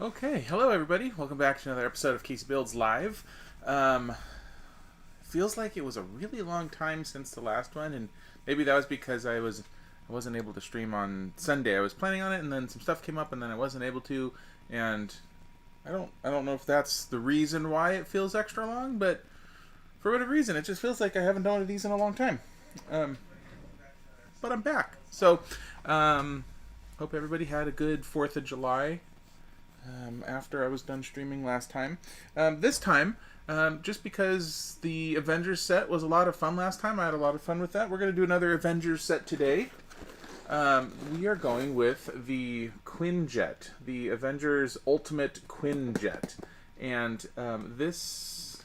Okay, hello everybody. Welcome back to another episode of CaseyBuilds Live. Feels like it was a really long time since the last one, and maybe that was because I wasn't able to stream on Sunday. I was planning on it, and then some stuff came up, and then I wasn't able to, and I don't know if that's the reason why it feels extra long, but for whatever reason, it just feels like I haven't done one of these in a long time. But I'm back, so hope everybody had a good 4th of July. After I was done streaming last time. This time, just because the Avengers set was a lot of fun last time, I had a lot of fun with that. We're going to do another Avengers set today. We are going with the Quinjet, the Avengers Ultimate Quinjet. And this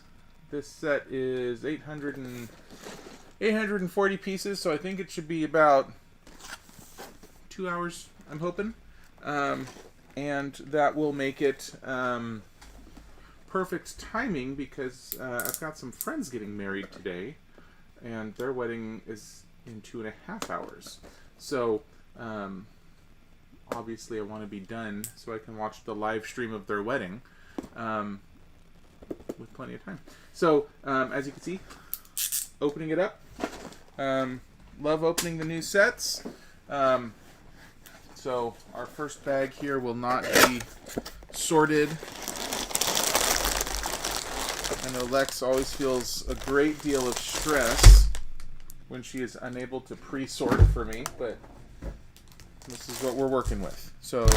set is 840 pieces, so I think it should be about 2 hours, I'm hoping. And that will make it perfect timing because I've got some friends getting married today, and their wedding is in 2.5 hours. So, obviously I want to be done so I can watch the live stream of their wedding with plenty of time. So, as you can see, opening it up. Love opening the new sets. So our first bag here will not be sorted. I know Lex always feels a great deal of stress when she is unable to pre-sort for me, but this is what we're working with. So 2,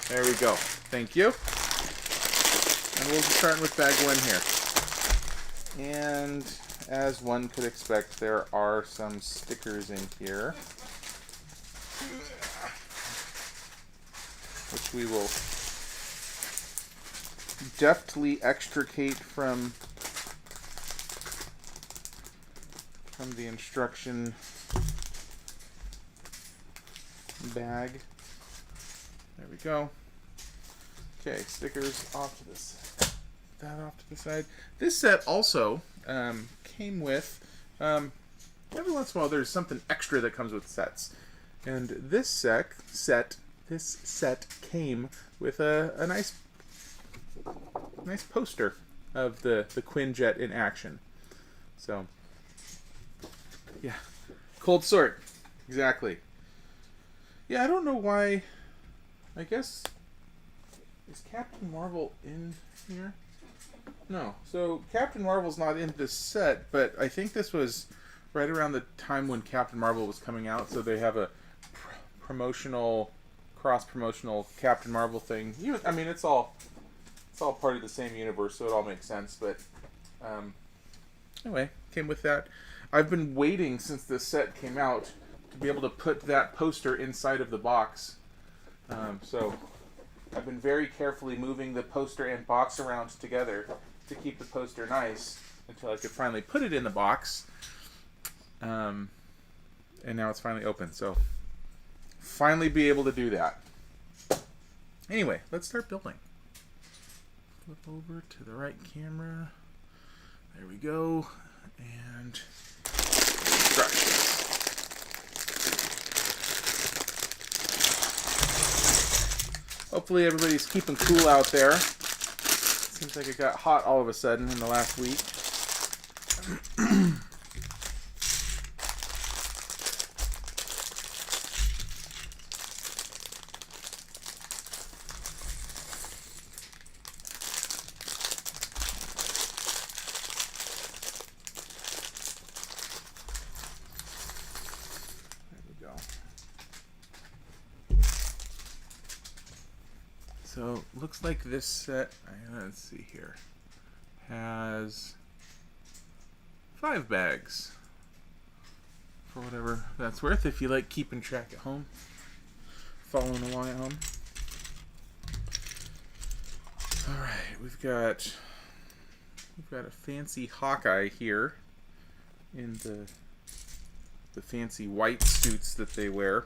4. There we go. Thank you. And we'll be starting with bag 1 here. And as one could expect, there are some stickers in here, which we will deftly extricate from the instruction bag. There we go. Okay, stickers off to this. That off to the side. This set also came with every once in a while there's something extra that comes with sets, and this set came with a nice poster of the Quinjet in action. So yeah, cold sort, exactly. Yeah, I don't know why. I guess, is Captain Marvel in here? No. So Captain Marvel's not in this set, but I think this was right around the time when Captain Marvel was coming out, so they have a cross-promotional Captain Marvel thing. I mean, it's all part of the same universe, so it all makes sense, but anyway, came with that. I've been waiting since this set came out to be able to put that poster inside of the box. So I've been very carefully moving the poster and box around together to keep the poster nice until I could finally put it in the box. And now it's finally open. So finally be able to do that. Anyway, let's start building. Flip over to the right camera. There we go. And instructions. Hopefully everybody's keeping cool out there. Seems like it got hot all of a sudden in the last week. So, looks like this set, let's see here, has 5 bags, for whatever that's worth, if you like keeping track at home, following along at home. Alright, we've got a fancy Hawkeye here, in the fancy white suits that they wear.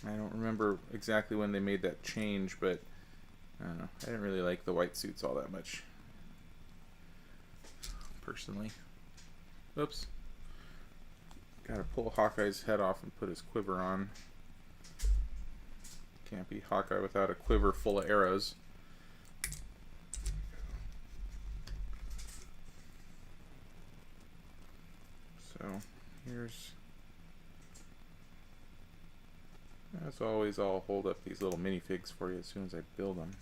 I don't remember exactly when they made that change, but I don't know. I didn't really like the white suits all that much. personally. Oops. Gotta pull Hawkeye's head off and put his quiver on. Can't be Hawkeye without a quiver full of arrows. So here's, as always, I'll hold up these little minifigs for you as soon as I build them.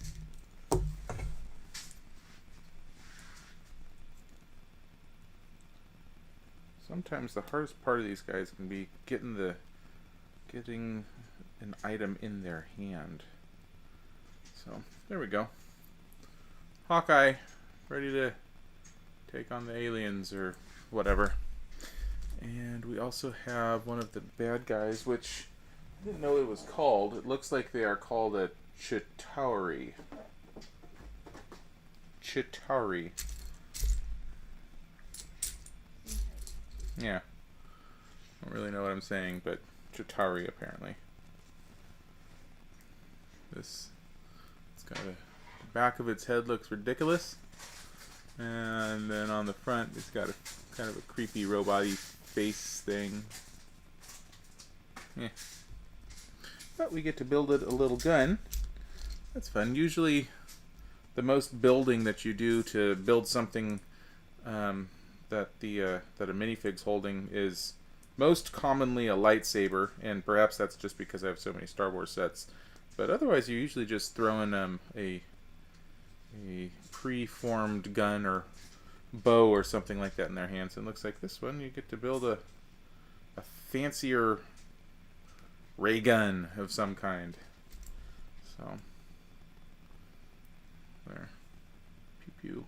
Sometimes the hardest part of these guys can be getting an item in their hand. So there we go. Hawkeye, ready to take on the aliens or whatever. And we also have one of the bad guys, which I didn't know it was called. It looks like they are called a Chitauri. Chitauri. Yeah. I don't really know what I'm saying, but Chitauri apparently. It's got the back of its head looks ridiculous. And then on the front it's got a kind of a creepy robot-y face thing. Yeah. But we get to build it a little gun. That's fun. Usually the most building that you do to build something that a minifig's holding is most commonly a lightsaber, and perhaps that's just because I have so many Star Wars sets. But otherwise, you usually just throw in a pre-formed gun or bow or something like that in their hands. And it looks like this one, you get to build a fancier ray gun of some kind. So there, pew pew.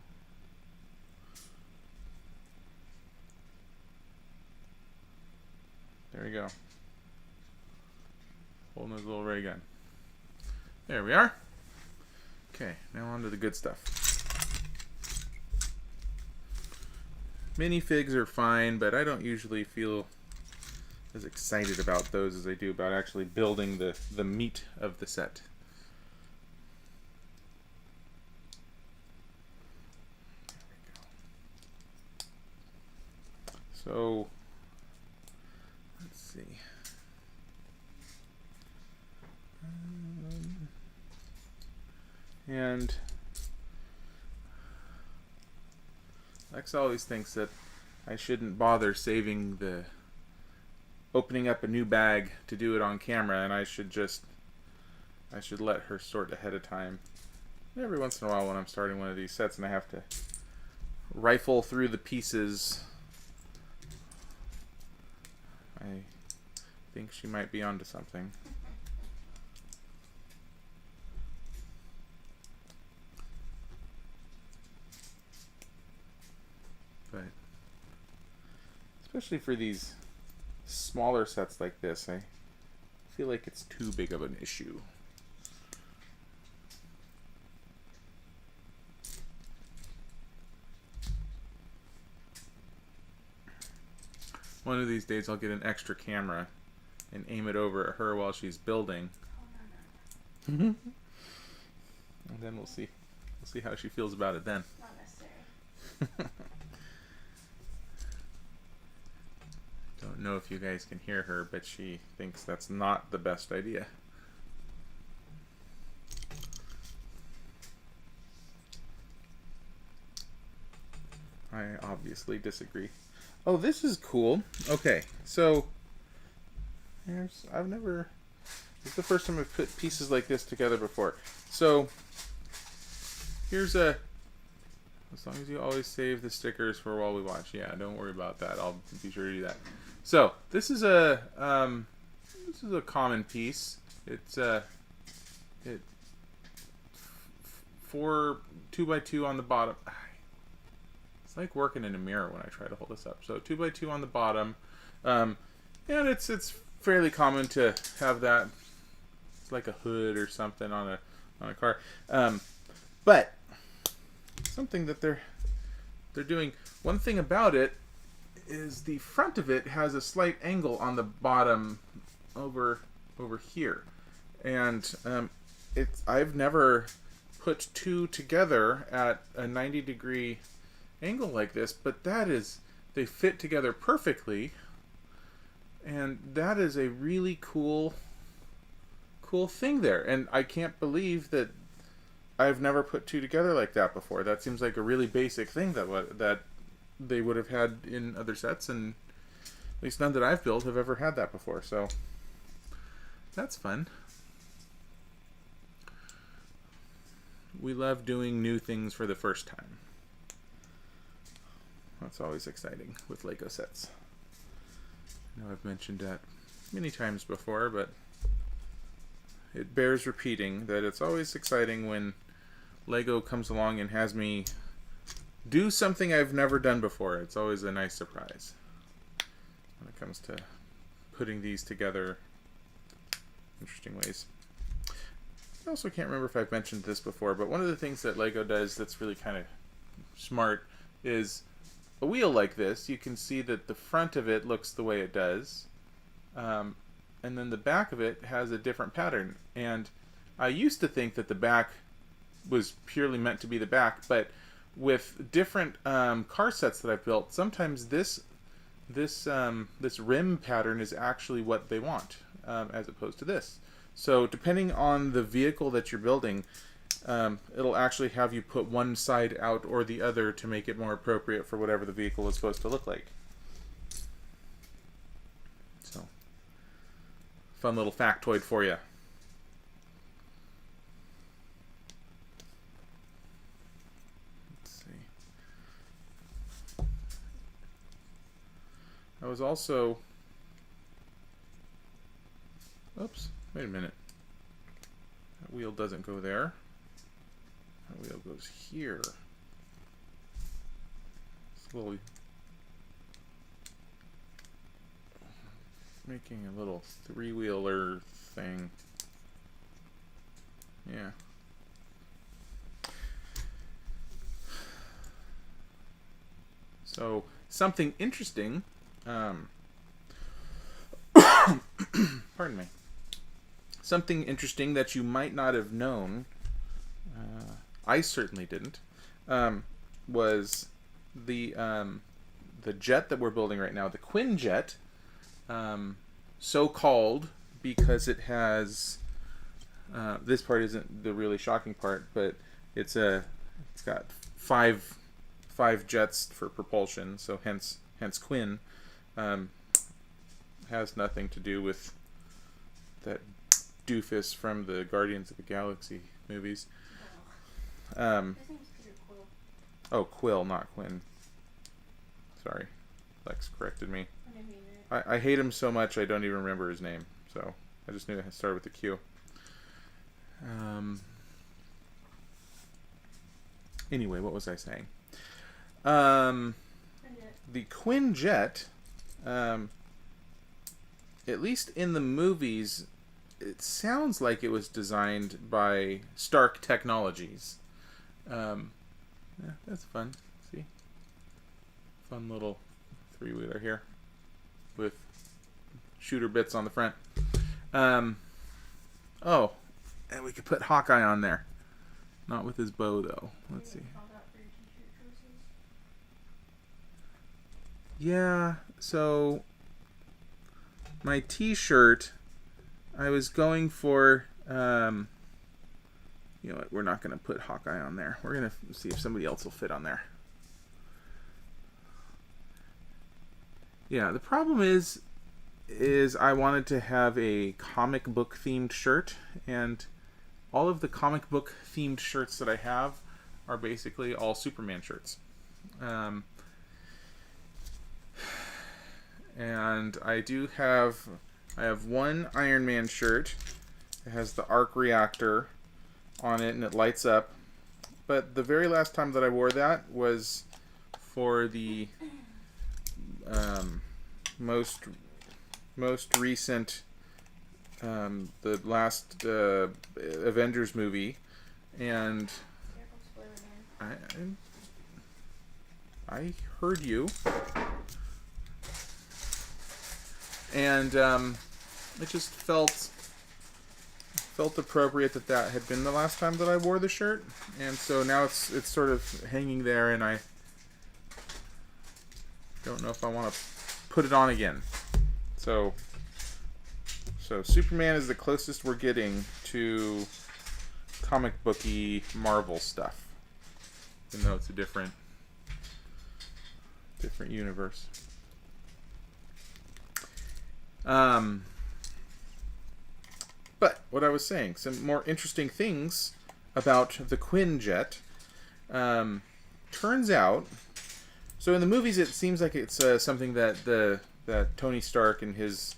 There we go. Holding his little ray gun. There we are. Okay, now on to the good stuff. Minifigs are fine, but I don't usually feel as excited about those as I do about actually building the meat of the set. So let's see. And Lex always thinks that I shouldn't bother saving the opening up a new bag to do it on camera, and I should let her sort ahead of time. Every once in a while when I'm starting one of these sets and I have to rifle through the pieces, I think she might be onto something. But especially for these smaller sets like this, I feel like it's too big of an issue. One of these days I'll get an extra camera and aim it over at her while she's building. And then we'll see how she feels about it then. Not necessary. Don't know if you guys can hear her, but she thinks that's not the best idea. I obviously disagree. Oh, this is cool. Okay, so this is the first time I've put pieces like this together before. So here's as long as you always save the stickers for while we watch. Yeah, don't worry about that. I'll be sure to do that. So this is a common piece. It's 2x2 on the bottom. It's like working in a mirror when I try to hold this up. So 2x2 on the bottom, and it's fairly common to have that. It's like a hood or something on a car, but something that they're doing. One thing about it is the front of it has a slight angle on the bottom over here, and I've never put two together at a 90-degree angle like this, but they fit together perfectly, and that is a really cool thing there. And I can't believe that I've never put two together like that before. That seems like a really basic thing that they would have had in other sets, and at least none that I've built have ever had that before. So that's fun. We love doing new things for the first time. That's always exciting with Lego sets. I know I've mentioned that many times before, but it bears repeating that it's always exciting when Lego comes along and has me do something I've never done before. It's always a nice surprise when it comes to putting these together in interesting ways. I also can't remember if I've mentioned this before, but one of the things that Lego does that's really kind of smart is a wheel like this. You can see that the front of it looks the way it does, and then the back of it has a different pattern. And I used to think that the back was purely meant to be the back, but with different car sets that I've built, sometimes this rim pattern is actually what they want, as opposed to this. So depending on the vehicle that you're building, it'll actually have you put one side out or the other to make it more appropriate for whatever the vehicle is supposed to look like. So, fun little factoid for you. Let's see. I was also... Oops. Wait a minute. That wheel doesn't go there. That wheel goes here. It's a little... making a little three-wheeler thing. Yeah. So, something interesting... pardon me. Something interesting that you might not have known, I certainly didn't, was the jet that we're building right now, the Quinjet, so called because it has, this part isn't the really shocking part, but it's got five jets for propulsion, so hence Quinn. Has nothing to do with that doofus from the Guardians of the Galaxy movies. His name's Peter Quill. Oh, Quill, not Quinn. Sorry. Lex corrected me. I didn't mean it. I hate him so much I don't even remember his name. So I just knew it started with the Q. Anyway, what was I saying? The Quinjet, at least in the movies, it sounds like it was designed by Stark Technologies. Yeah, that's fun. See? Fun little three-wheeler here with shooter bits on the front. Oh, and we could put Hawkeye on there. Not with his bow, though. Let's see. Yeah, so my t-shirt, I was going for, you know what, we're not going to put Hawkeye on there. We're going to see if somebody else will fit on there. Yeah, the problem is I wanted to have a comic book themed shirt, and all of the comic book themed shirts that I have are basically all Superman shirts. And I have one Iron Man shirt. It has the arc reactor on it and it lights up. But the very last time that I wore that was for the most recent, the last Avengers movie, and I heard you. And it just felt appropriate that had been the last time that I wore the shirt, and so now it's sort of hanging there, and I don't know if I want to put it on again. So Superman is the closest we're getting to comic booky Marvel stuff, even though it's a different universe. But what I was saying, some more interesting things about the Quinjet. Turns out, so in the movies it seems like it's something that Tony Stark and his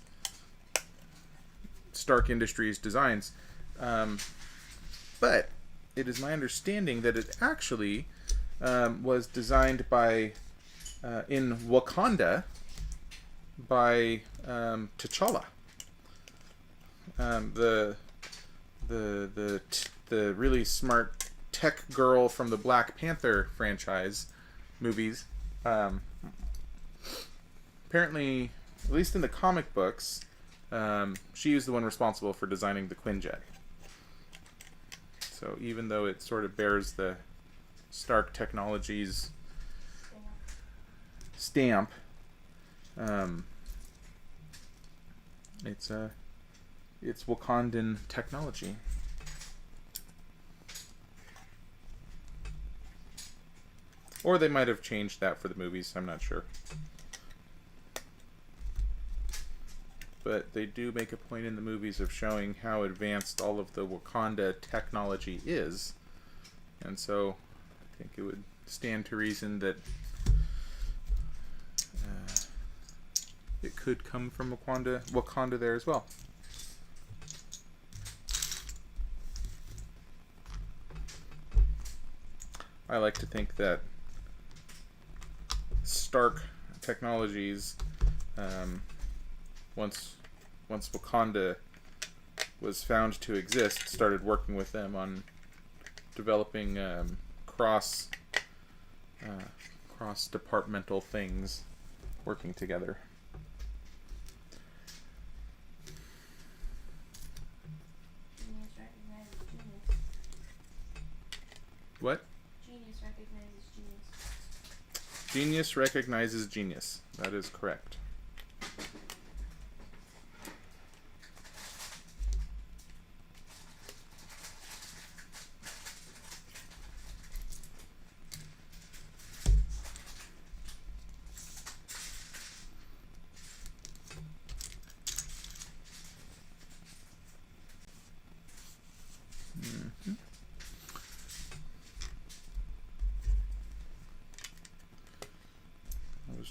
Stark Industries designs, but it is my understanding that it actually was designed by in Wakanda by T'Challa, the really smart tech girl from the Black Panther franchise movies. Apparently, at least in the comic books, she is the one responsible for designing the Quinjet. So even though it sort of bears the Stark Technologies stamp, it's Wakandan technology. Or they might have changed that for the movies, I'm not sure. But they do make a point in the movies of showing how advanced all of the Wakanda technology is. And so I think it would stand to reason that it could come from Wakanda there as well. I like to think that Stark Technologies, once Wakanda was found to exist, started working with them on developing cross-departmental things, working together. Genius recognizes genius. What? Genius recognizes genius. Genius recognizes genius. That is correct.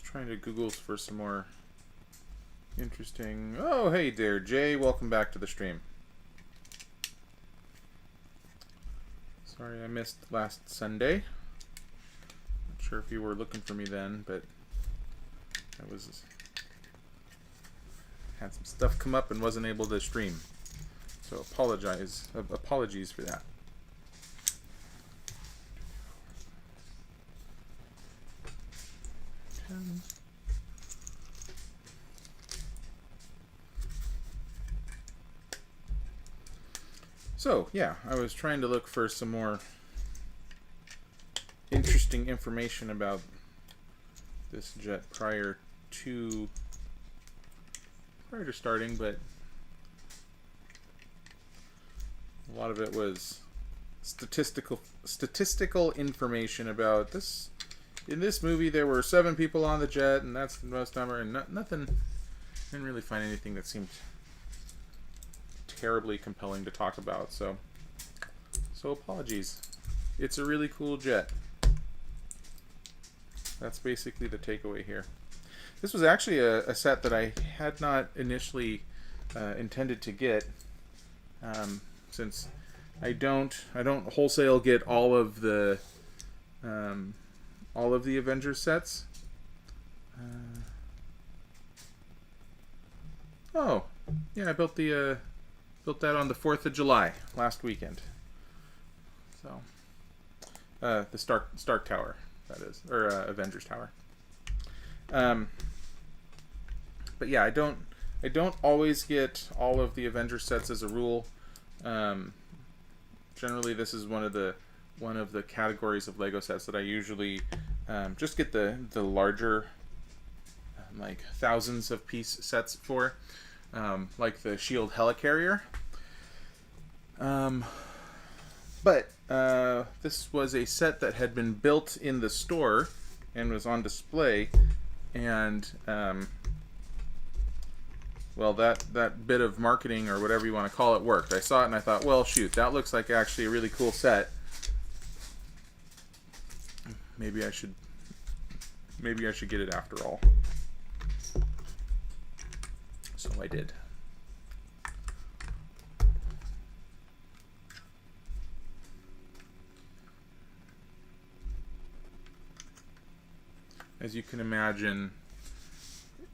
Trying to Google for some more interesting... Oh, hey there, Jay. Welcome back to the stream. Sorry I missed last Sunday. Not sure if you were looking for me then, but I had some stuff come up and wasn't able to stream. So apologies for that. So, yeah, I was trying to look for some more interesting information about this jet prior to starting, but a lot of it was statistical information about this. In this movie, there were 7 people on the jet, and that's the most number, and nothing. Didn't really find anything that seemed terribly compelling to talk about, so apologies. It's a really cool jet. That's basically the takeaway here. This was actually a set that I had not initially intended to get, since I don't wholesale get all of the Avengers sets. Oh, yeah, I built that on the 4th of July last weekend. So, the Stark Tower, that is, or Avengers Tower. But yeah, I don't always get all of the Avengers sets as a rule. Generally, this is one of the categories of Lego sets that I usually just get the larger like thousands of piece sets for, like the Shield Helicarrier. But this was a set that had been built in the store and was on display, and well, that bit of marketing or whatever you want to call it worked. I saw it and I thought, well, shoot, that looks like actually a really cool set. Maybe I should get it after all. So I did. As you can imagine,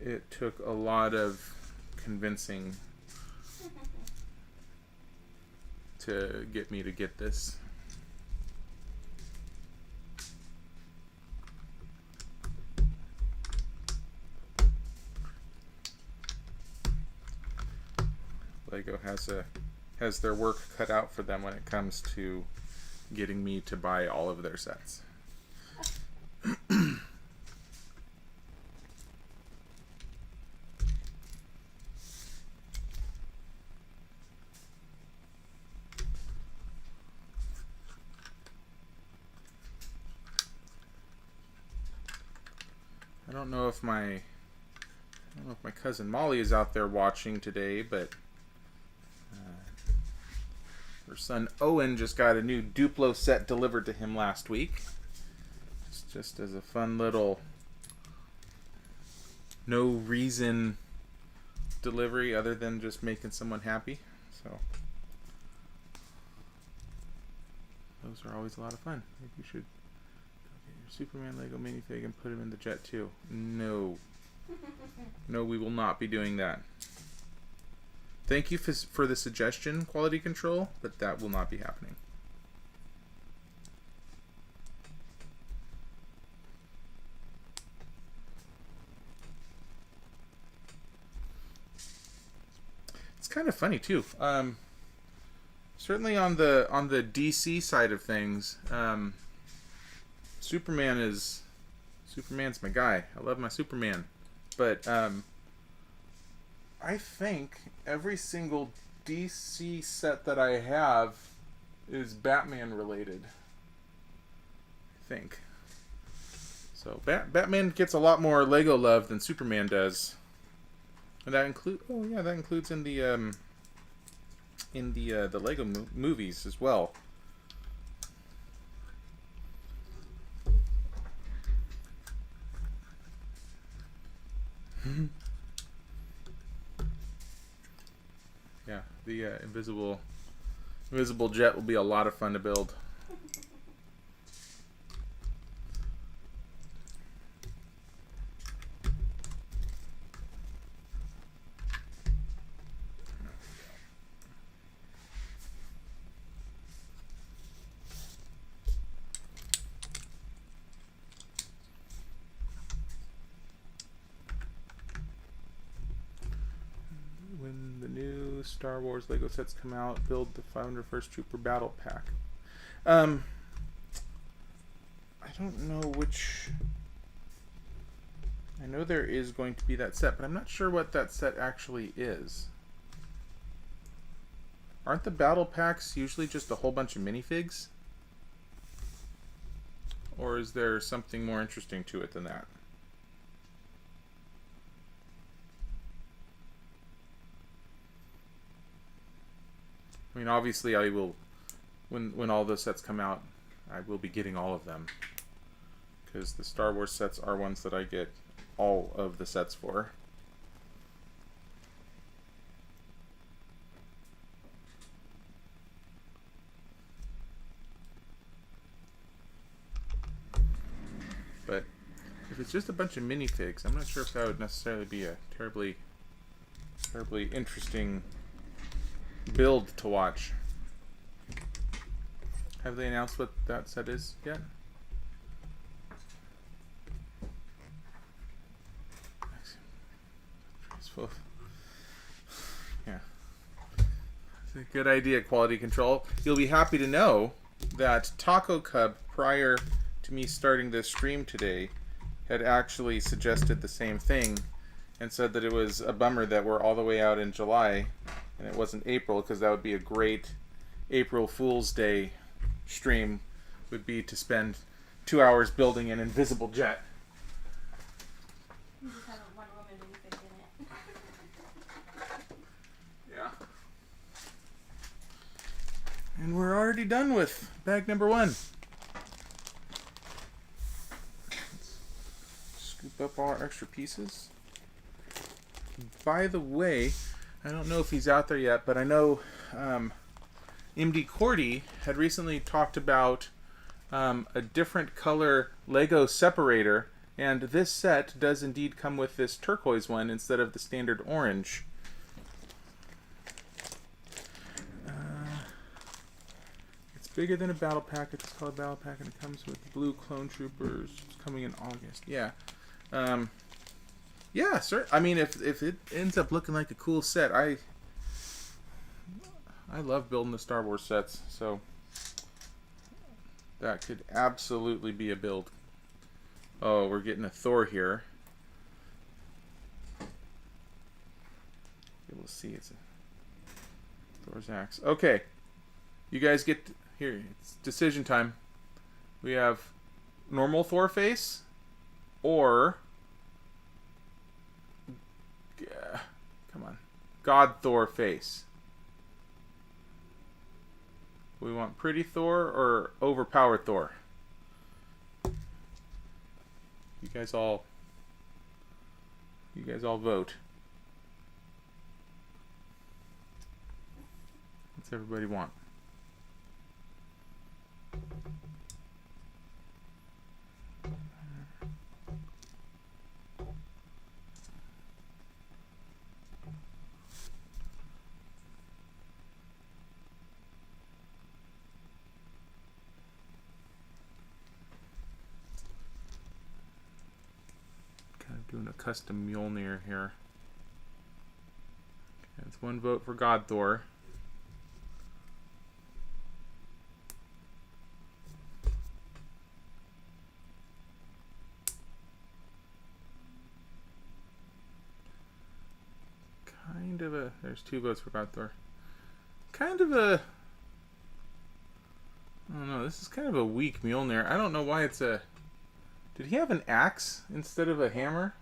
it took a lot of convincing to get me to get this. Lego has their work cut out for them when it comes to getting me to buy all of their sets. I don't know if my cousin Molly is out there watching today, but her son Owen just got a new Duplo set delivered to him last week. It's just as a fun little no reason delivery other than just making someone happy. So those are always a lot of fun. Maybe you should get your Superman Lego minifig and put him in the jet too. No. No, we will not be doing that. Thank you for the suggestion, quality control, but that will not be happening. It's kind of funny too. Certainly on the DC side of things, Superman's my guy. I love my Superman, but I think every single DC set that I have is Batman related. I think. So Batman gets a lot more Lego love than Superman does. And that includes in the Lego movies as well. Yeah, the invisible jet will be a lot of fun to build. When the new Star Wars Lego sets come out, build the 501st Trooper Battle Pack. I don't know which... I know there is going to be that set, but I'm not sure what that set actually is. Aren't the battle packs usually just a whole bunch of minifigs? Or is there something more interesting to it than that? I mean, obviously I will, when all those sets come out, I will be getting all of them. Because the Star Wars sets are ones that I get all of the sets for. But if it's just a bunch of minifigs, I'm not sure if that would necessarily be a terribly interesting build to watch. Have they announced what that set is yet? Yeah. It's a good idea, quality control. You'll be happy to know that Taco Cub, prior to me starting this stream today, had actually suggested the same thing and said that it was a bummer that we're all the way out in July and it wasn't April, because that would be a great April Fool's Day stream, would be to spend 2 hours building an invisible jet. You just have one woman and fit in it. Yeah. And we're already done with bag number 1. Scoop up all our extra pieces. By the way, I don't know if he's out there yet, but I know MD Cordy had recently talked about a different color Lego separator, and this set does indeed come with this turquoise one instead of the standard orange. It's bigger than a battle pack. It's called a battle pack, and it comes with blue clone troopers. It's coming in August. Yeah. Yeah, sir. I mean, if it ends up looking like a cool set, I love building the Star Wars sets, so that could absolutely be a build. Oh, we're getting a Thor here. Able to see it's a Thor's axe. Okay, you guys get here. It's decision time. We have normal Thor face, or come on, God Thor face. We want pretty Thor or overpowered Thor? You guys all vote. What's everybody want? Doing a custom Mjolnir here. Okay, that's 1 vote for God Thor. Kind of a... There's 2 votes for God Thor. Kind of a... I don't know. This is kind of a weak Mjolnir. I don't know why it's a... Did he have an axe instead of a hammer?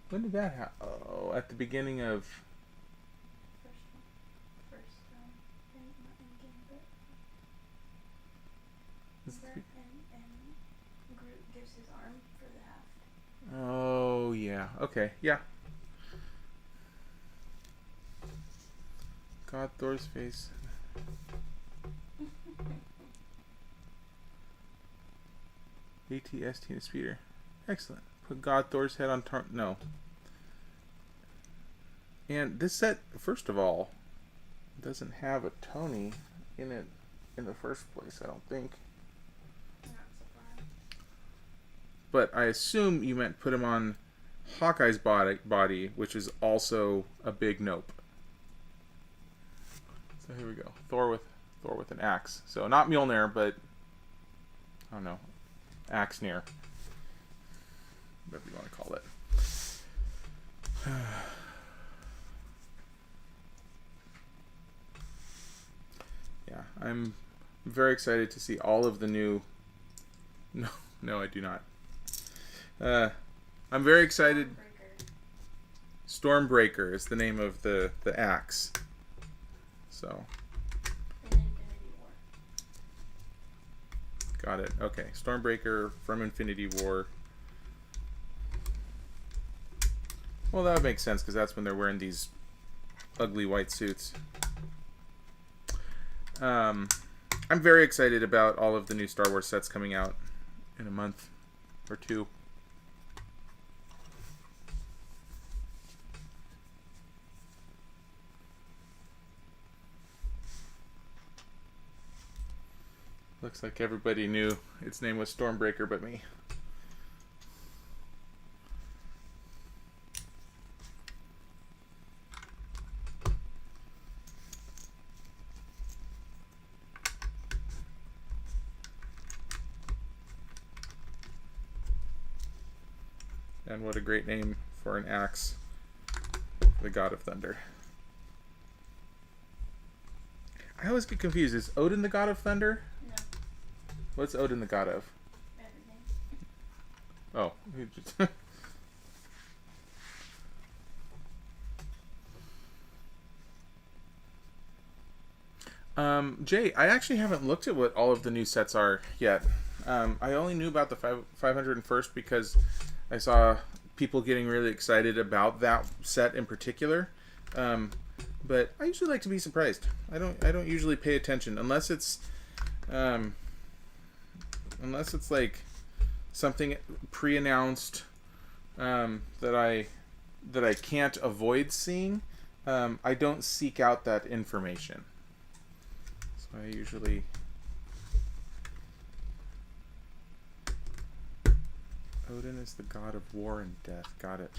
When did that happen? Oh, at the beginning of... First, not in game, but... And Groot gives his arm for the haft. Oh, yeah. Okay, yeah. God Thor's face. ATST and a speeder. Excellent. Put God Thor's head on no. And this set, first of all, doesn't have a Tony in it in the first place, I don't think. Not so far. But I assume you meant put him on Hawkeye's body, which is also a big nope. So here we go. Thor with an axe. So not Mjolnir, but I don't know. Axnir, whatever you want to call it. Yeah, I'm very excited to see all of the new... No, I do not. I'm very excited. Stormbreaker is the name of the axe. So... Got it. Okay. Stormbreaker from Infinity War. Well, that would make sense because that's when they're wearing these ugly white suits. I'm very excited about all of the new Star Wars sets coming out in a month or 2. Looks like everybody knew its name was Stormbreaker but me. And what a great name for an axe. The god of thunder. I always get confused. Is Odin the god of thunder? No. What's Odin the god of? Everything. Oh. He just Jay, I actually haven't looked at what all of the new sets are yet. I only knew about the 501st because I saw people getting really excited about that set in particular. But I usually like to be surprised. I don't usually pay attention unless it's like something pre-announced that I can't avoid seeing. I don't seek out that information. So I usually Odin is the god of war and death. Got it.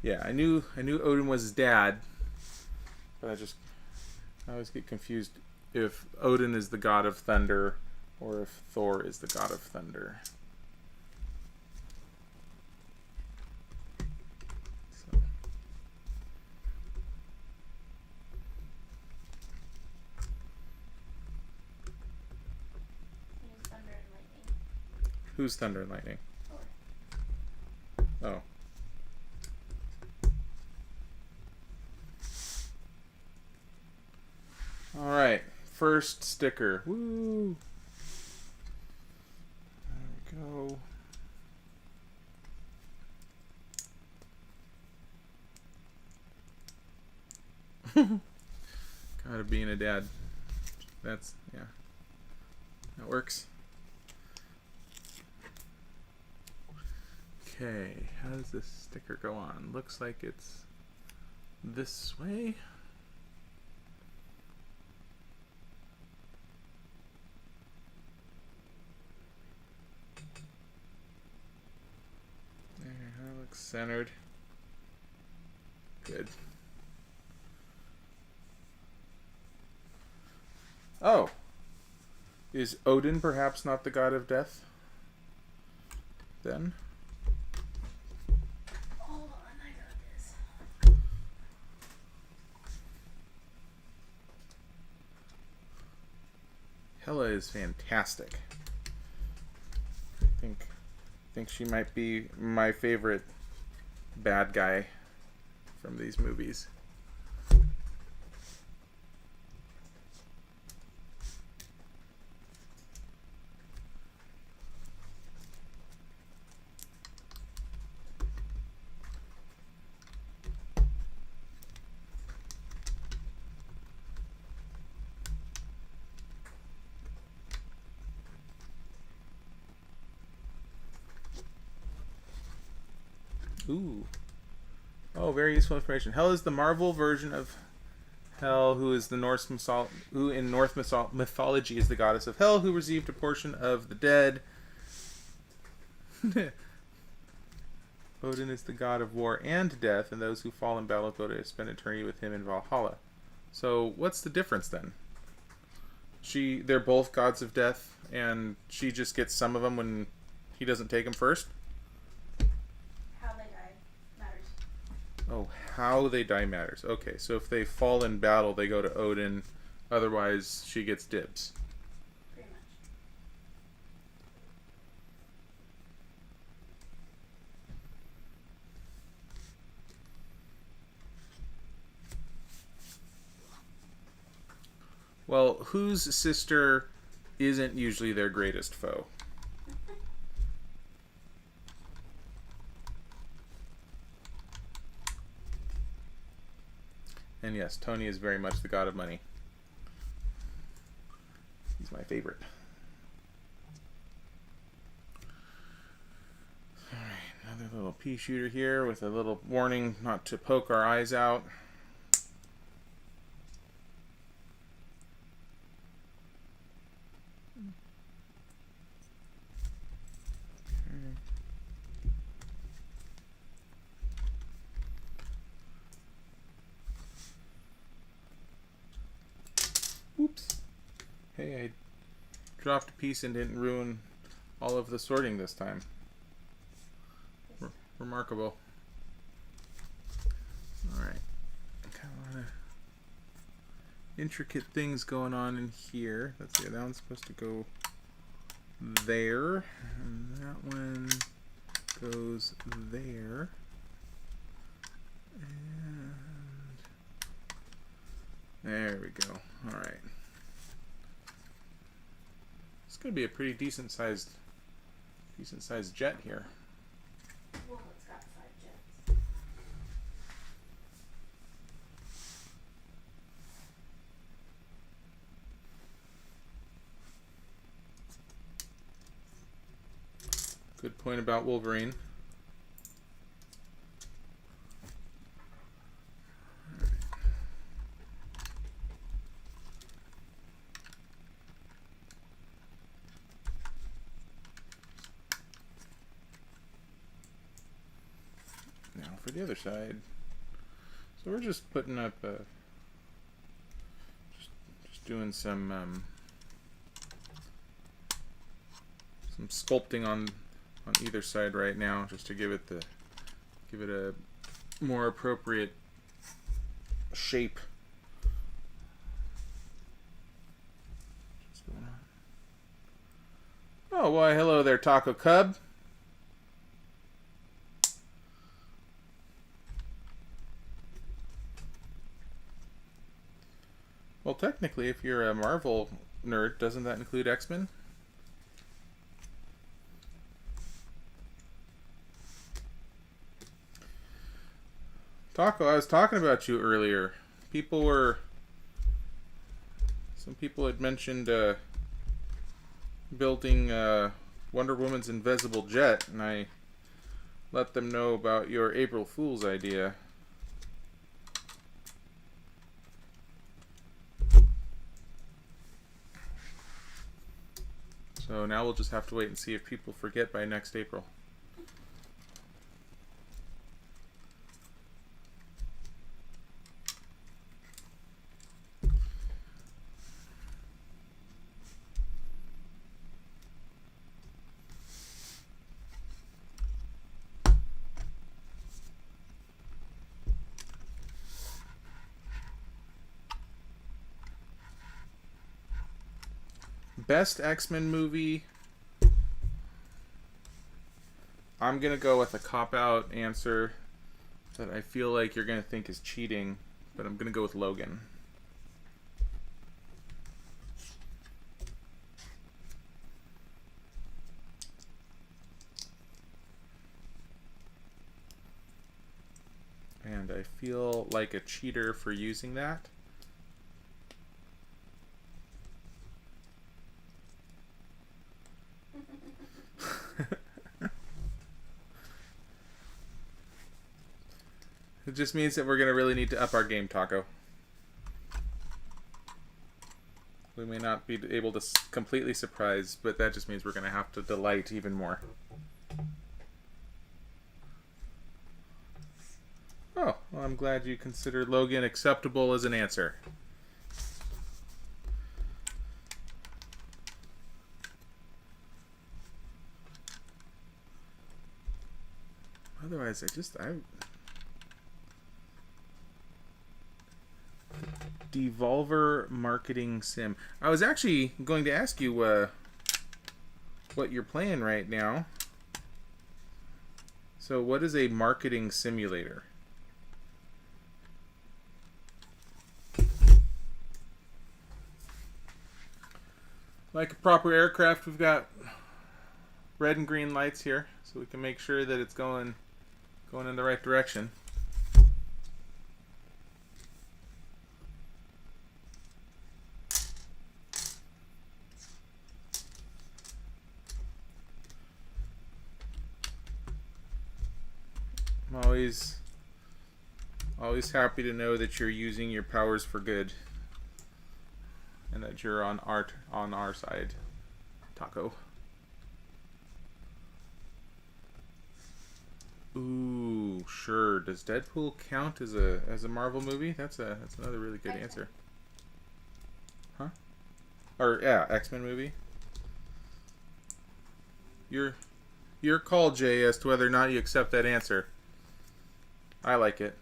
Yeah, I knew Odin was his dad, but I always get confused if Odin is the god of thunder or if Thor is the god of thunder. So. He's thunder and lightning. Who's thunder and lightning? Thor. Oh. Alright, first sticker. Woo! There we go. Gotta being a dad. That's, yeah. That works. Okay, how does this sticker go on? Looks like it's this way. There, that looks centered. Good. Oh. Is Odin perhaps not the god of death? Then? Hold on, I got this. Hela is fantastic. I think she might be my favorite bad guy from these movies. Ooh. Oh, very useful information. Hel is the Marvel version of Hel, who is the who in Norse mythology is the goddess of Hell, who received a portion of the dead. Odin is the god of war and death, and those who fall in battle go to spend eternity with him in Valhalla. So, what's the difference then? They're both gods of death, and she just gets some of them when he doesn't take them first? How they die matters. Oh, how they die matters. Okay, so if they fall in battle, they go to Odin. Otherwise, she gets dibs. Pretty much. Well, whose sister isn't usually their greatest foe? And yes, Tony is very much the god of money. He's my favorite. Alright, another little pea shooter here with a little warning not to poke our eyes out. Oops. Hey, I dropped a piece and didn't ruin all of the sorting this time. remarkable. Alright. Kind of a lot of intricate things going on in here. Let's see, that one's supposed to go there. And that one goes there. And there we go. Alright. It's going to be a pretty decent sized jet here. Well, it's got 5 jets. Good point about Wolverine. Now for the other side. So we're just putting up, just doing some sculpting on either side right now, just to give it a more appropriate shape. What's going on? Oh, why, hello there, Taco Cub. Well, technically, if you're a Marvel nerd, doesn't that include X-Men? Taco, I was talking about you earlier. Some people had mentioned building Wonder Woman's invisible jet, and I let them know about your April Fool's idea. So now we'll just have to wait and see if people forget by next April. Best X-Men movie. I'm going to go with a cop-out answer that I feel like you're going to think is cheating, but I'm going to go with Logan. And I feel like a cheater for using that. It just means that we're going to really need to up our game, Taco. We may not be able to completely surprise, but that just means we're going to have to delight even more. Oh, well, I'm glad you considered Logan acceptable as an answer. Otherwise, Devolver Marketing Sim. I was actually going to ask you what you're playing right now. So what is a marketing simulator? Like a proper aircraft, we've got red and green lights here, so we can make sure that it's going in the right direction. I'm always happy to know that you're using your powers for good, and that you're on our side, Taco. Ooh, sure. Does Deadpool count as a Marvel movie? That's another really good answer. Huh? Or yeah, X-Men movie. Your call, Jay, as to whether or not you accept that answer. I like it.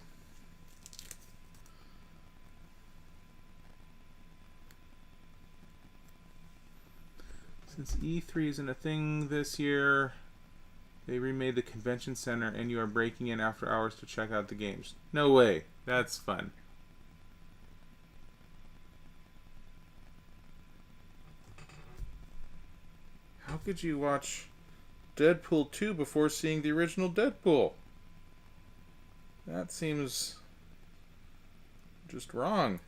Since E3 isn't a thing this year, they remade the convention center and you are breaking in after hours to check out the games. No way. That's fun. How could you watch Deadpool 2 before seeing the original Deadpool? That seems just wrong.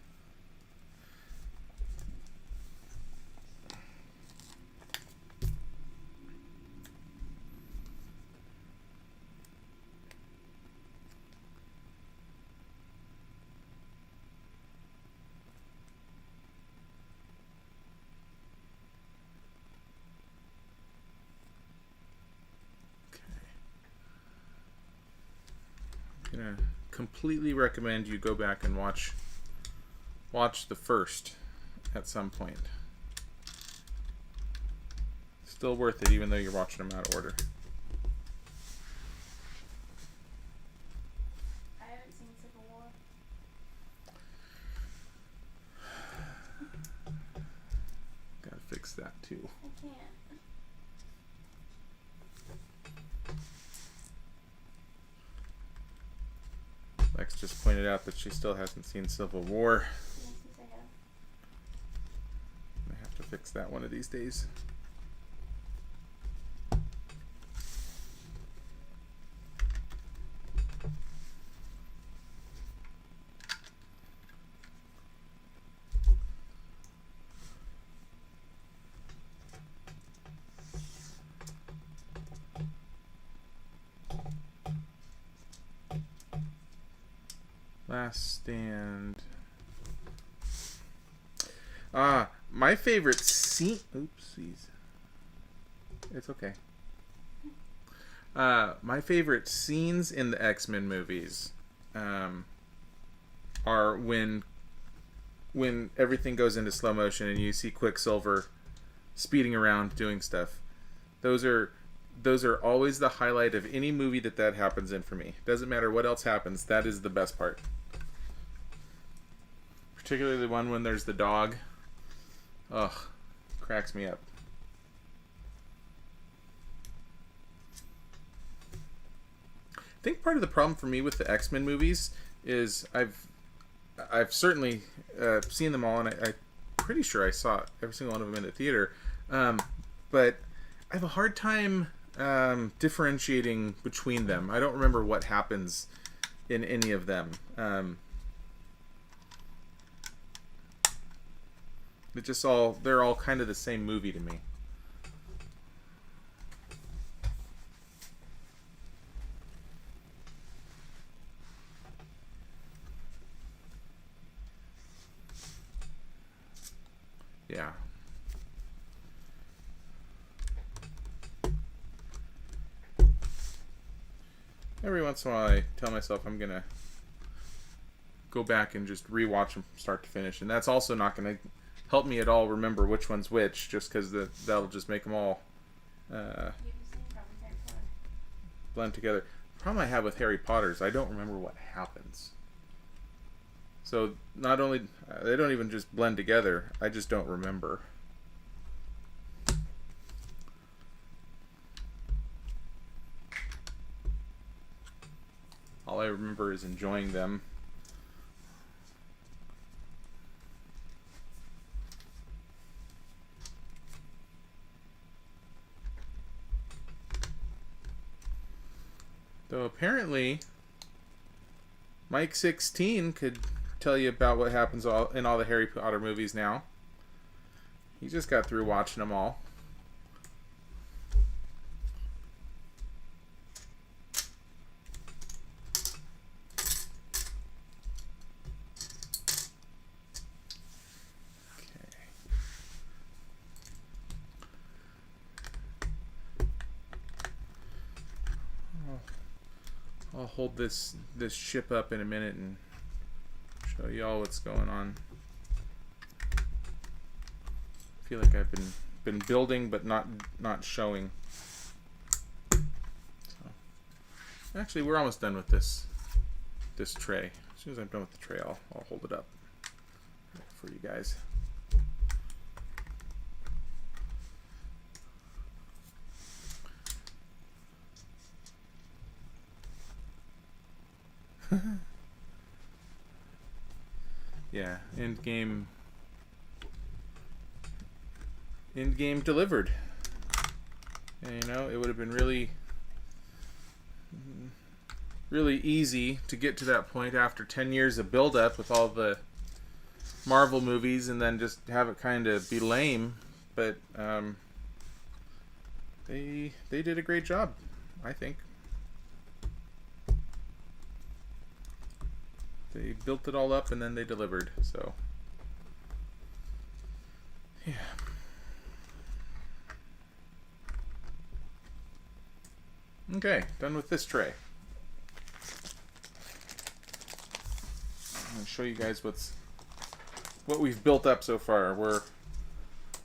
I'm gonna completely recommend you go back and watch the first at some point. Still worth it, even though you're watching them out of order. I haven't seen Civil War. Gotta fix that too. I can't. Lex just pointed out that she still hasn't seen Civil War. Yes, I have. I have to fix that one of these days. Last Stand. My favorite scene. Oopsies. It's okay. My favorite scenes in the X-Men movies are when everything goes into slow motion and you see Quicksilver speeding around doing stuff. Those are always the highlight of any movie that happens in for me. Doesn't matter what else happens. That is the best part. Particularly the one when there's the dog. Ugh, cracks me up. I think part of the problem for me with the X-Men movies is I've certainly seen them all, and I'm pretty sure I saw every single one of them in the theater. But I have a hard time differentiating between them. I don't remember what happens in any of them. They're all kind of the same movie to me. Yeah. Every once in a while I tell myself I'm gonna go back and just rewatch them from start to finish, and that's also not gonna help me at all remember which one's which, just because that'll just make them all blend together. The problem I have with Harry Potter is I don't remember what happens. So not only they don't even just blend together, I just don't remember. All I remember is enjoying them. Though apparently Mike 16 could tell you about what happens in all the Harry Potter movies now. He just got through watching them all. I'll hold this ship up in a minute and show you all what's going on. I feel like I've been building but not showing. Actually, we're almost done with this tray. As soon as I'm done with the tray, I'll hold it up for you guys. Yeah, Endgame delivered. And, you know, it would have been really easy to get to that point after 10 years of build-up with all the Marvel movies and then just have it kind of be lame. But they did a great job, I think. They built it all up and then they delivered. So, yeah. Okay, done with this tray. I'm going to show you guys what we've built up so far. We're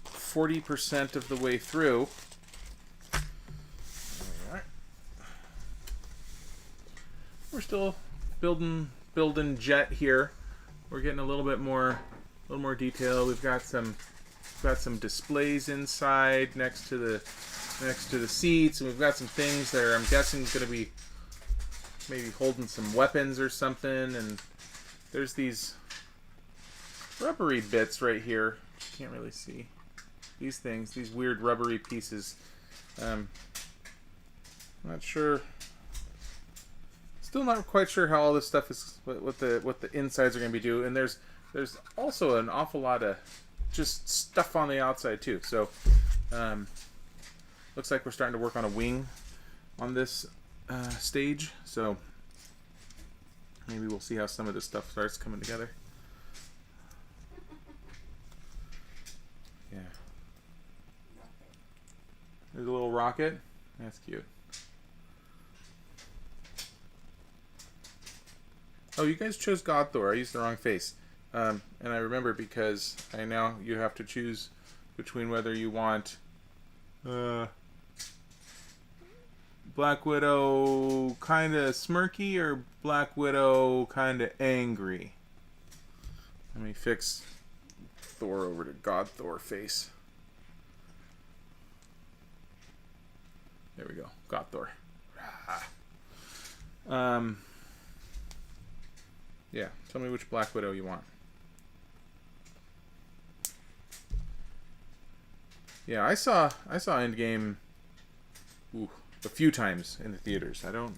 40% of the way through. We're still building jet here. We're getting a little more detail. We've got some displays inside next to the seats, and we've got some things that I'm guessing going to be maybe holding some weapons or something. And there's these rubbery bits right here. You can't really see these things. These weird rubbery pieces. I'm not sure. Still not quite sure how all this stuff is, what the insides are going to be doing. And there's also an awful lot of just stuff on the outside too. So looks like we're starting to work on a wing on this stage. So maybe we'll see how some of this stuff starts coming together. Yeah. There's a little rocket. That's cute. Oh, you guys chose God Thor. I used the wrong face. And I remember because you have to choose between whether you want Black Widow kind of smirky or Black Widow kind of angry. Let me fix Thor over to God Thor face. There we go. God Thor. Yeah, tell me which Black Widow you want. Yeah, I saw Endgame a few times in the theaters. I don't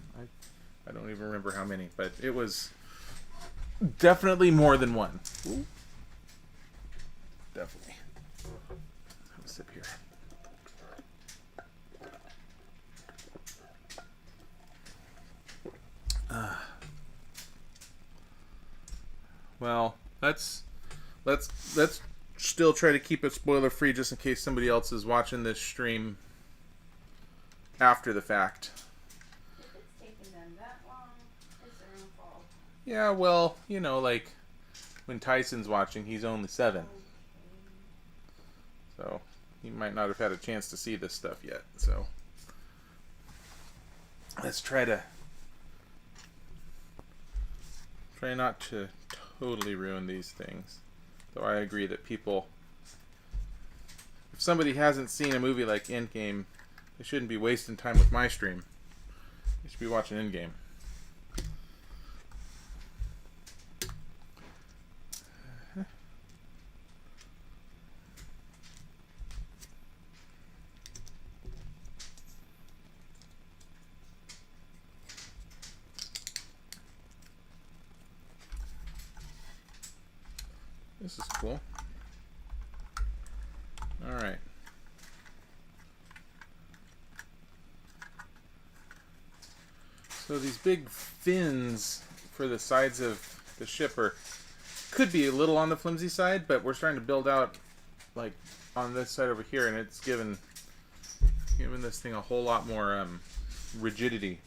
even remember how many, but it was definitely more than one. Ooh. Definitely. Have a sip here. Well, let's still try to keep it spoiler free, just in case somebody else is watching this stream after the fact. If it's taking them that long, it's their own fault. Yeah, well, you know, like when Tyson's watching, he's only 7, so he might not have had a chance to see this stuff yet. So let's try not to totally ruin these things. Though I agree that people, if somebody hasn't seen a movie like Endgame, they shouldn't be wasting time with my stream. They should be watching Endgame. This is cool. All right. So these big fins for the sides of the ship could be a little on the flimsy side, but we're starting to build out like on this side over here, and it's giving this thing a whole lot more rigidity,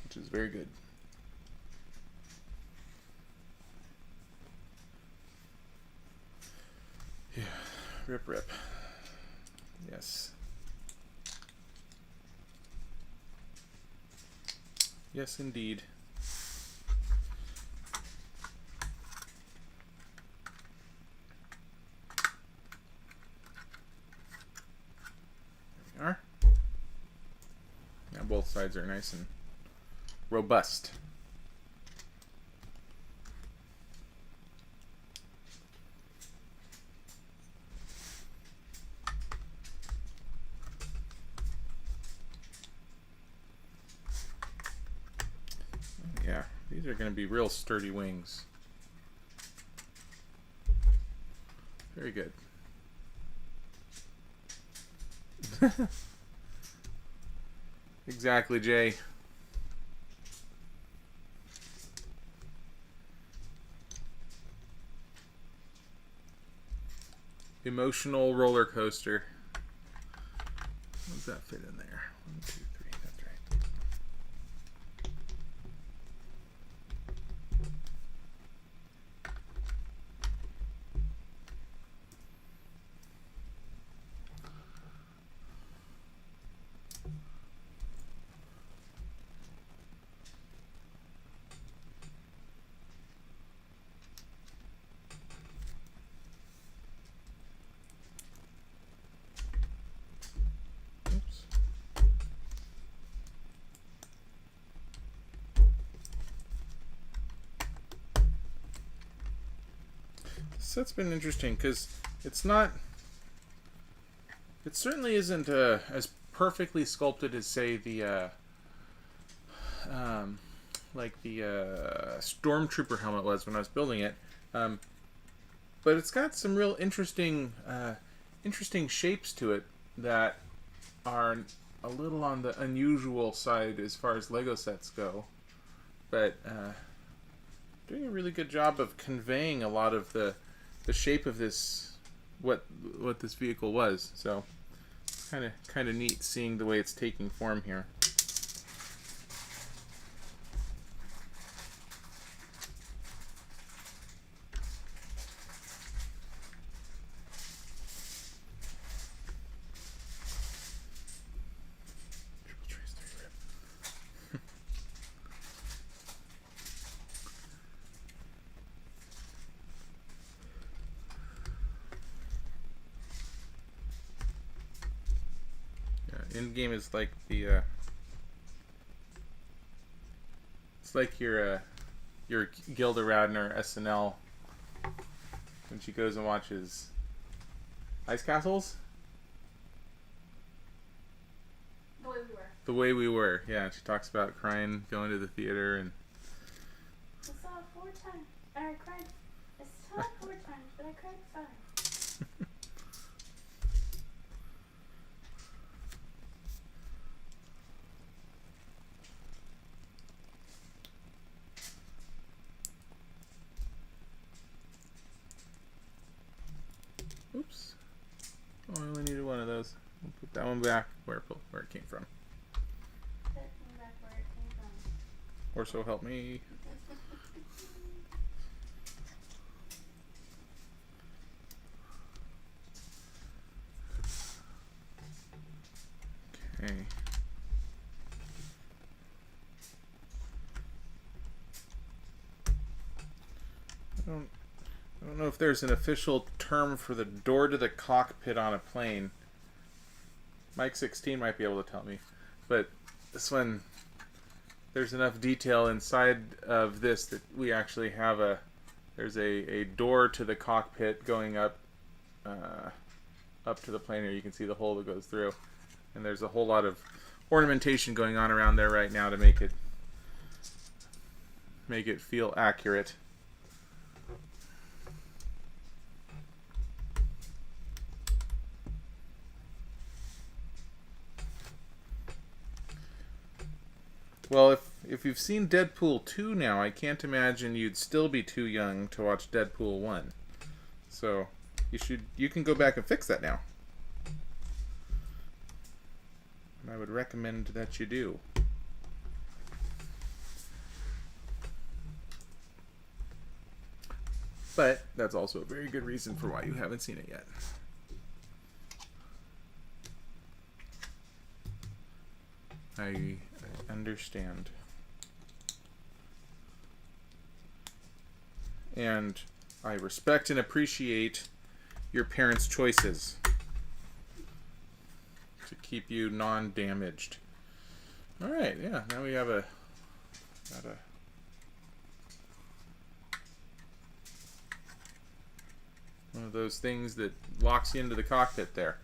which is very good. Yeah, rip. Yes. Yes, indeed. There we are. Now both sides are nice and robust. Yeah, these are going to be real sturdy wings. Very good. Exactly, Jay. Emotional roller coaster. How does that fit in there? 1, 2, 3. That's right. Oops. This set's been interesting because it's not. It certainly isn't as perfectly sculpted as, say, the like the Stormtrooper helmet was when I was building it. But it's got some real interesting shapes to it that are a little on the unusual side as far as Lego sets go. But doing a really good job of conveying a lot of the shape of this, what this vehicle was. So kind of neat seeing the way it's taking form here. End game is like the it's like your Gilda Radner SNL when she goes and watches Ice Castles. The Way We Were. The Way We Were. Yeah, she talks about crying going to the theater and. I saw it 4 times. I cried. I saw it 4 times, but I cried 5. Oops. Oh, I only needed one of those. We'll put that one back where it came from. Put me back where it came from. Or so help me. Okay. I don't know if there's an official term for the door to the cockpit on a plane. Mike 16 might be able to tell me. But this one, there's enough detail inside of this that we actually have there's a door to the cockpit going up to the plane here. You can see the hole that goes through. And there's a whole lot of ornamentation going on around there right now to make it feel accurate. Well, if you've seen Deadpool 2 now, I can't imagine you'd still be too young to watch Deadpool 1. So, you can go back and fix that now. And I would recommend that you do. But that's also a very good reason for why you haven't seen it yet. I understand. and I respect and appreciate your parents' choices to keep you non-damaged. All right, yeah. Now we have one of those things that locks you into the cockpit there.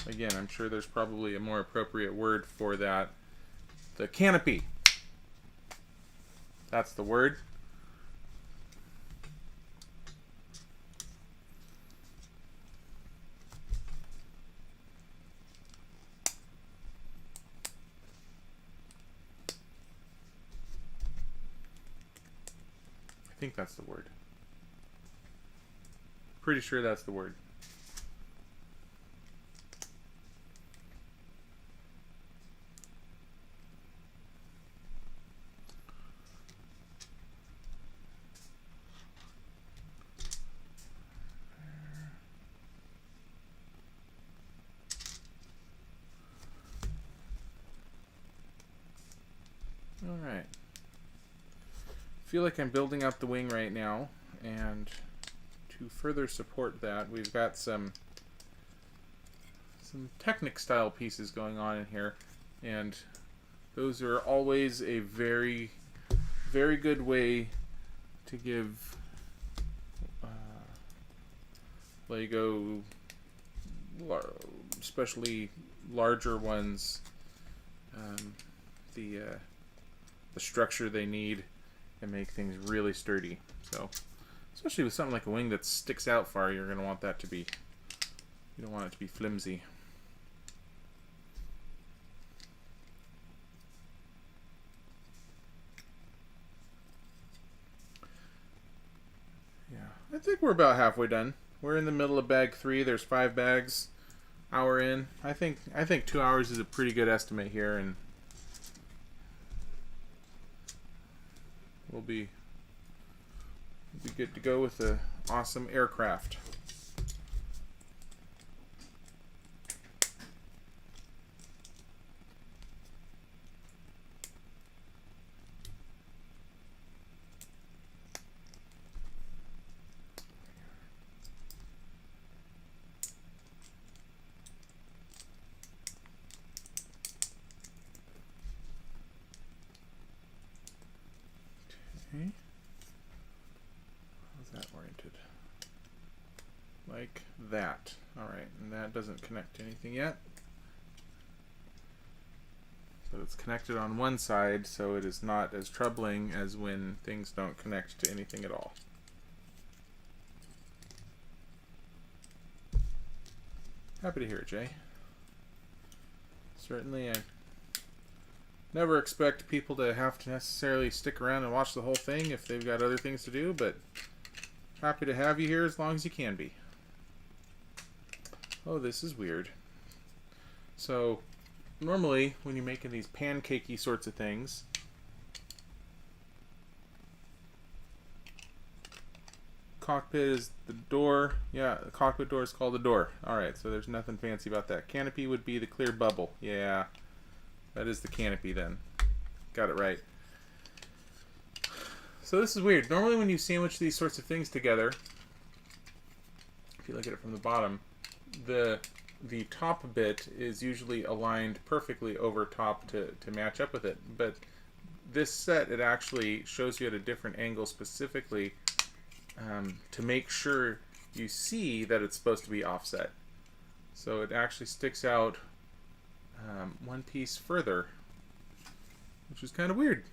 Again, I'm sure there's probably a more appropriate word for that. The canopy. That's the word. I think that's the word. Pretty sure that's the word. All right. I feel like I'm building out the wing right now, and to further support that, we've got some Technic style pieces going on in here, and those are always a very, very good way to give Lego, especially larger ones, the structure they need and make things really sturdy. So, especially with something like a wing that sticks out far, you're going to want that to be, you don't want it to be flimsy. Yeah, I think we're about halfway done. We're in the middle of bag 3. There's 5 bags. Hour in. I think 2 hours is a pretty good estimate here, and we'll be good to go with the awesome aircraft. Okay. How's that oriented? Like that. Alright, and that doesn't connect to anything yet. So it's connected on one side, so it is not as troubling as when things don't connect to anything at all. Happy to hear it, Jay. Certainly, I never expect people to have to necessarily stick around and watch the whole thing if they've got other things to do, but happy to have you here as long as you can be. Oh, this is weird. So, normally, when you're making these pancakey sorts of things, cockpit is the door. Yeah, the cockpit door is called the door. Alright, so there's nothing fancy about that. Canopy would be the clear bubble. Yeah. That is the canopy then. Got it right. So this is weird. Normally when you sandwich these sorts of things together, if you look at it from the bottom, the top bit is usually aligned perfectly over top to match up with it. But this set, it actually shows you at a different angle specifically to make sure you see that it's supposed to be offset. So it actually sticks out one piece further, which is kind of weird.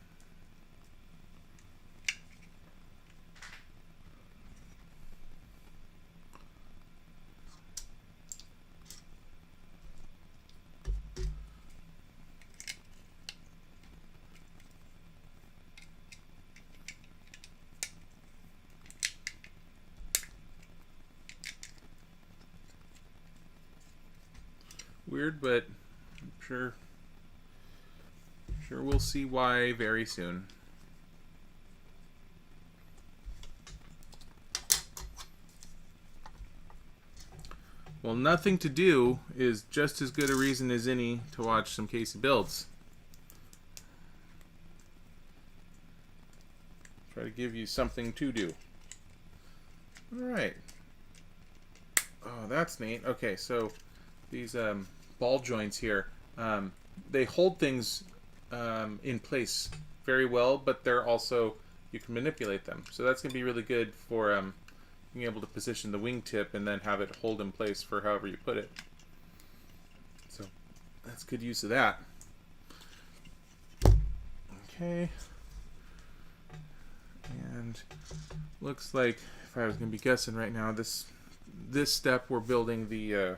Weird, but I'm sure we'll see why very soon. Well, nothing to do is just as good a reason as any to watch some CaseyBuilds. Try to give you something to do. Alright. Oh, that's neat. Okay, so these ball joints here, they hold things in place very well, but they're also, you can manipulate them. So that's going to be really good for being able to position the wingtip and then have it hold in place for however you put it. So that's good use of that. Okay. And looks like, if I was going to be guessing right now, this step we're building the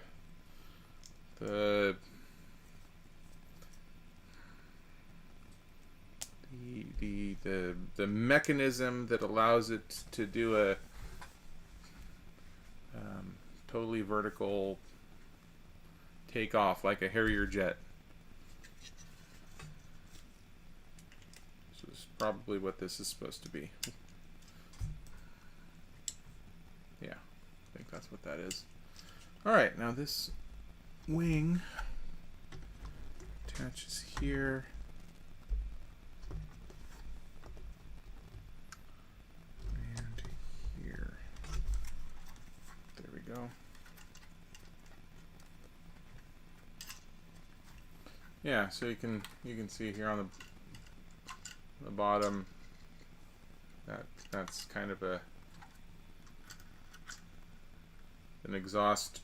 mechanism that allows it to do a totally vertical takeoff like a Harrier jet. This is probably what this is supposed to be. Yeah, I think that's what that is. Alright, now this wing attaches here. And here. There we go. Yeah, so you can see here on the bottom that's kind of an exhaust.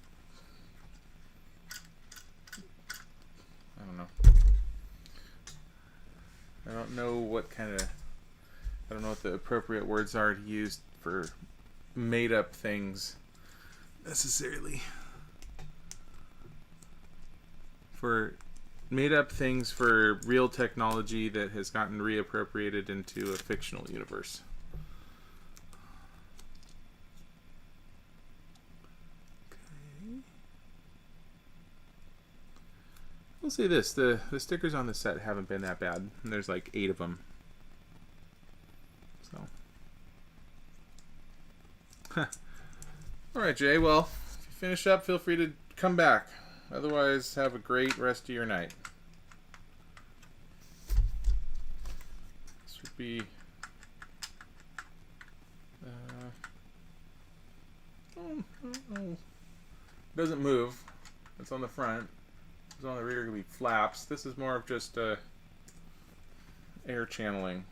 I don't know. I don't know what the appropriate words are to use for made up things necessarily. For made up things for real technology that has gotten reappropriated into a fictional universe. I'll say this, the stickers on the set haven't been that bad. And there's like 8 of them. So. Alright, Jay, well, if you finish up, feel free to come back. Otherwise, have a great rest of your night. This would be... doesn't move. It's on the front. It's on the rear, going to be flaps. This is more of just air channeling.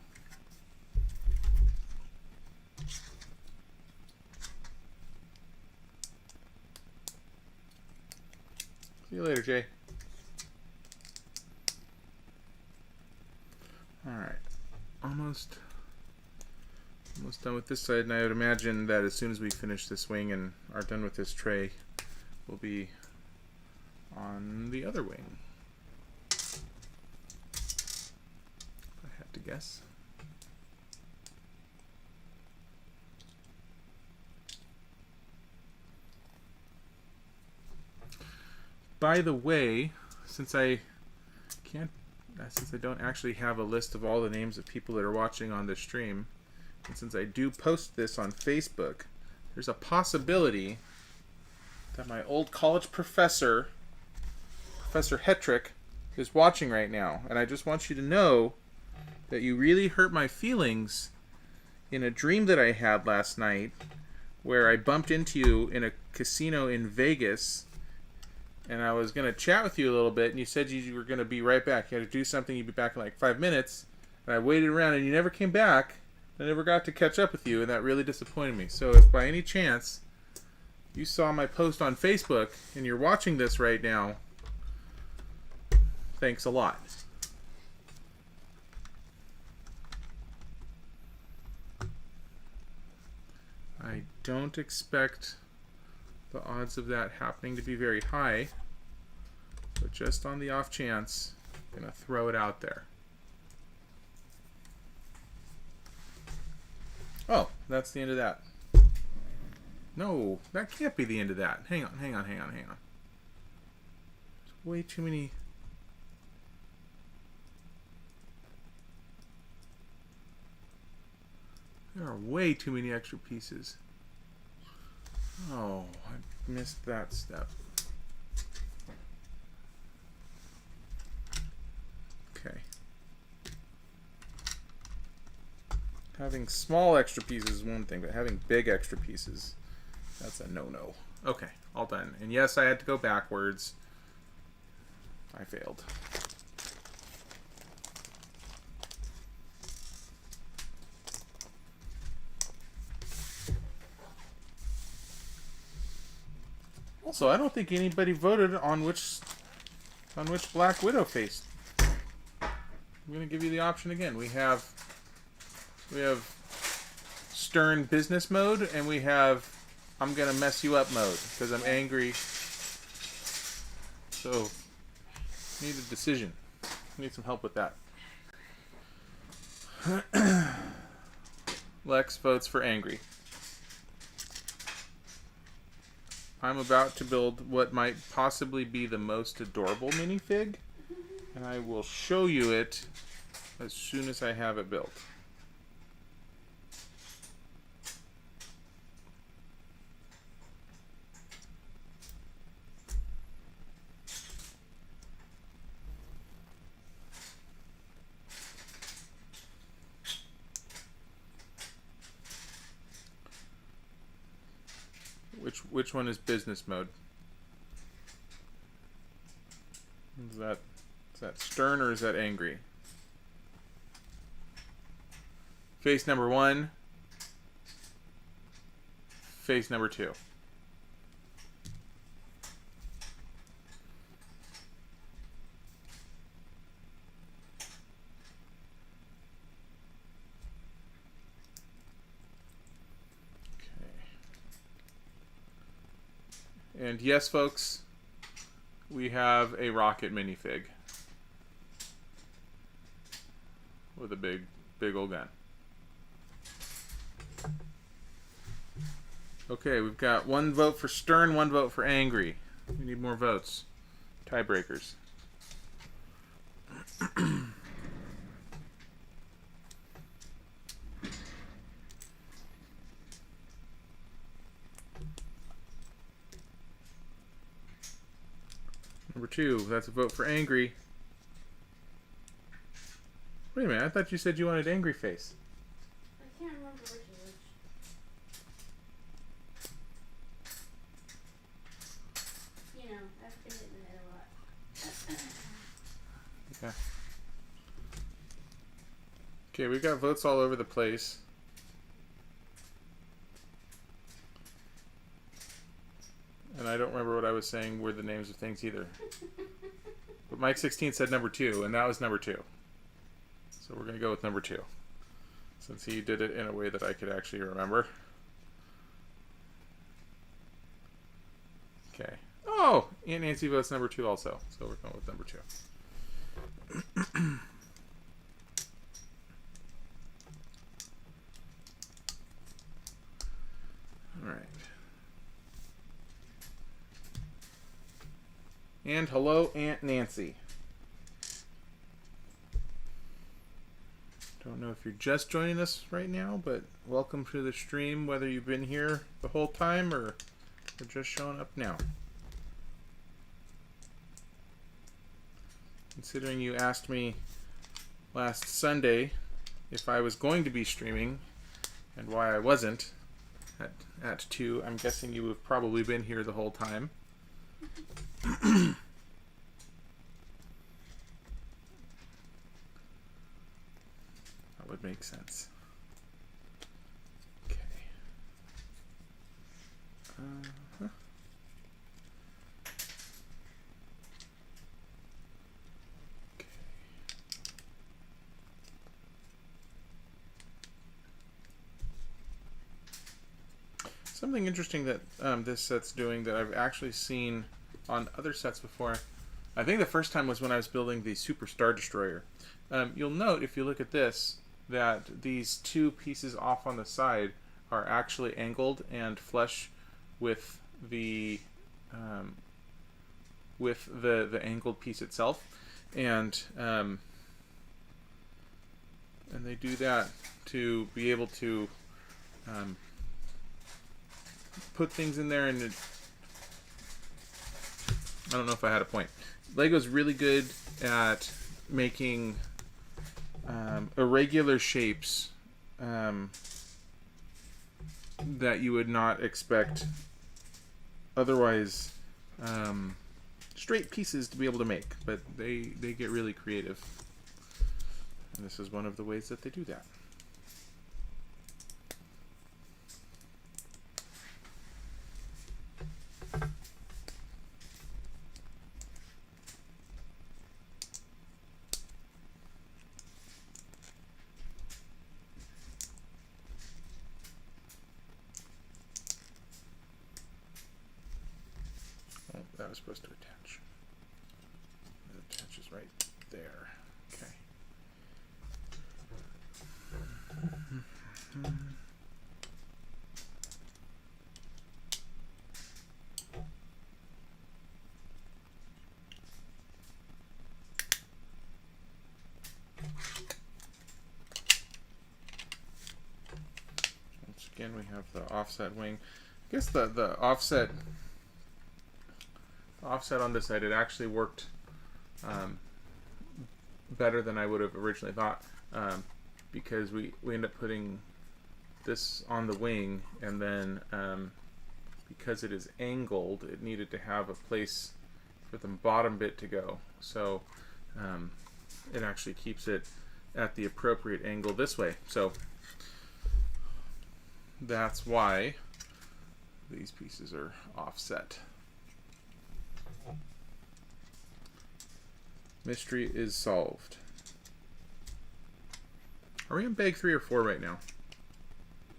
See you later, Jay. Alright. Almost done with this side, and I would imagine that as soon as we finish this wing and are done with this tray, we'll be on the other wing. If I had to guess. By the way, since I don't actually have a list of all the names of people that are watching on this stream, and since I do post this on Facebook, there's a possibility that my old college professor, Professor Hetrick, is watching right now. And I just want you to know that you really hurt my feelings in a dream that I had last night where I bumped into you in a casino in Vegas, and I was going to chat with you a little bit, and you said you were going to be right back. You had to do something, you'd be back in like 5 minutes, and I waited around, and you never came back. I never got to catch up with you, and that really disappointed me. So if by any chance you saw my post on Facebook, and you're watching this right now, thanks a lot. I don't expect the odds of that happening to be very high, but just on the off chance, I'm going to throw it out there. Oh, that's the end of that. No, that can't be the end of that. Hang on. There's way too many... There are way too many extra pieces. Oh, I missed that step. Okay. Having small extra pieces is one thing, but having big extra pieces, that's a no-no. Okay, all done. And yes, I had to go backwards. I failed. Also, I don't think anybody voted on which Black Widow face. I'm going to give you the option again. We have stern business mode, and we have I'm going to mess you up mode because I'm angry. So, need a decision. Need some help with that. Lex votes for angry. I'm about to build what might possibly be the most adorable minifig, and I will show you it as soon as I have it built. Which one is business mode? Is that stern or is that angry? Face number 1. Face number 2. And yes, folks, we have a rocket minifig with a big old gun. Okay, we've got 1 vote for stern, 1 vote for angry. We need more votes. Tiebreakers. Number 2, that's a vote for angry. Wait a minute, I thought you said you wanted angry face. I can't remember which is which. You know, I've been hitting it a lot. Okay. Okay, we've got votes all over the place. And I don't remember what I was saying were the names of things either. But Mike 16 said number 2, and that was number 2. So we're going to go with number 2. Since he did it in a way that I could actually remember. Okay. Oh! Aunt Nancy votes number 2 also. So we're going with number 2. Alright. And hello, Aunt Nancy. Don't know if you're just joining us right now, but welcome to the stream, whether you've been here the whole time or you're just showing up now. Considering you asked me last Sunday if I was going to be streaming and why I wasn't at 2, I'm guessing you have probably been here the whole time. That would make sense. Okay. Okay. Something interesting that this set's doing that I've actually seen on other sets before. I think the first time was when I was building the Super Star Destroyer. You'll note if you look at this that these 2 pieces off on the side are actually angled and flush with the angled piece itself, and they do that to be able to put things in there, and I don't know if I had a point. Lego's really good at making irregular shapes that you would not expect otherwise straight pieces to be able to make, but they get really creative, and this is one of the ways that they do that. Oh, that was supposed to attach. It attaches right there. Okay. Once again, we have the offset wing. I guess the offset on this side, it actually worked better than I would have originally thought, because we end up putting this on the wing, and then because it is angled, it needed to have a place for the bottom bit to go, so it actually keeps it at the appropriate angle this way. So that's why these pieces are offset. Mystery is solved. Are we on bag 3 or 4 right now?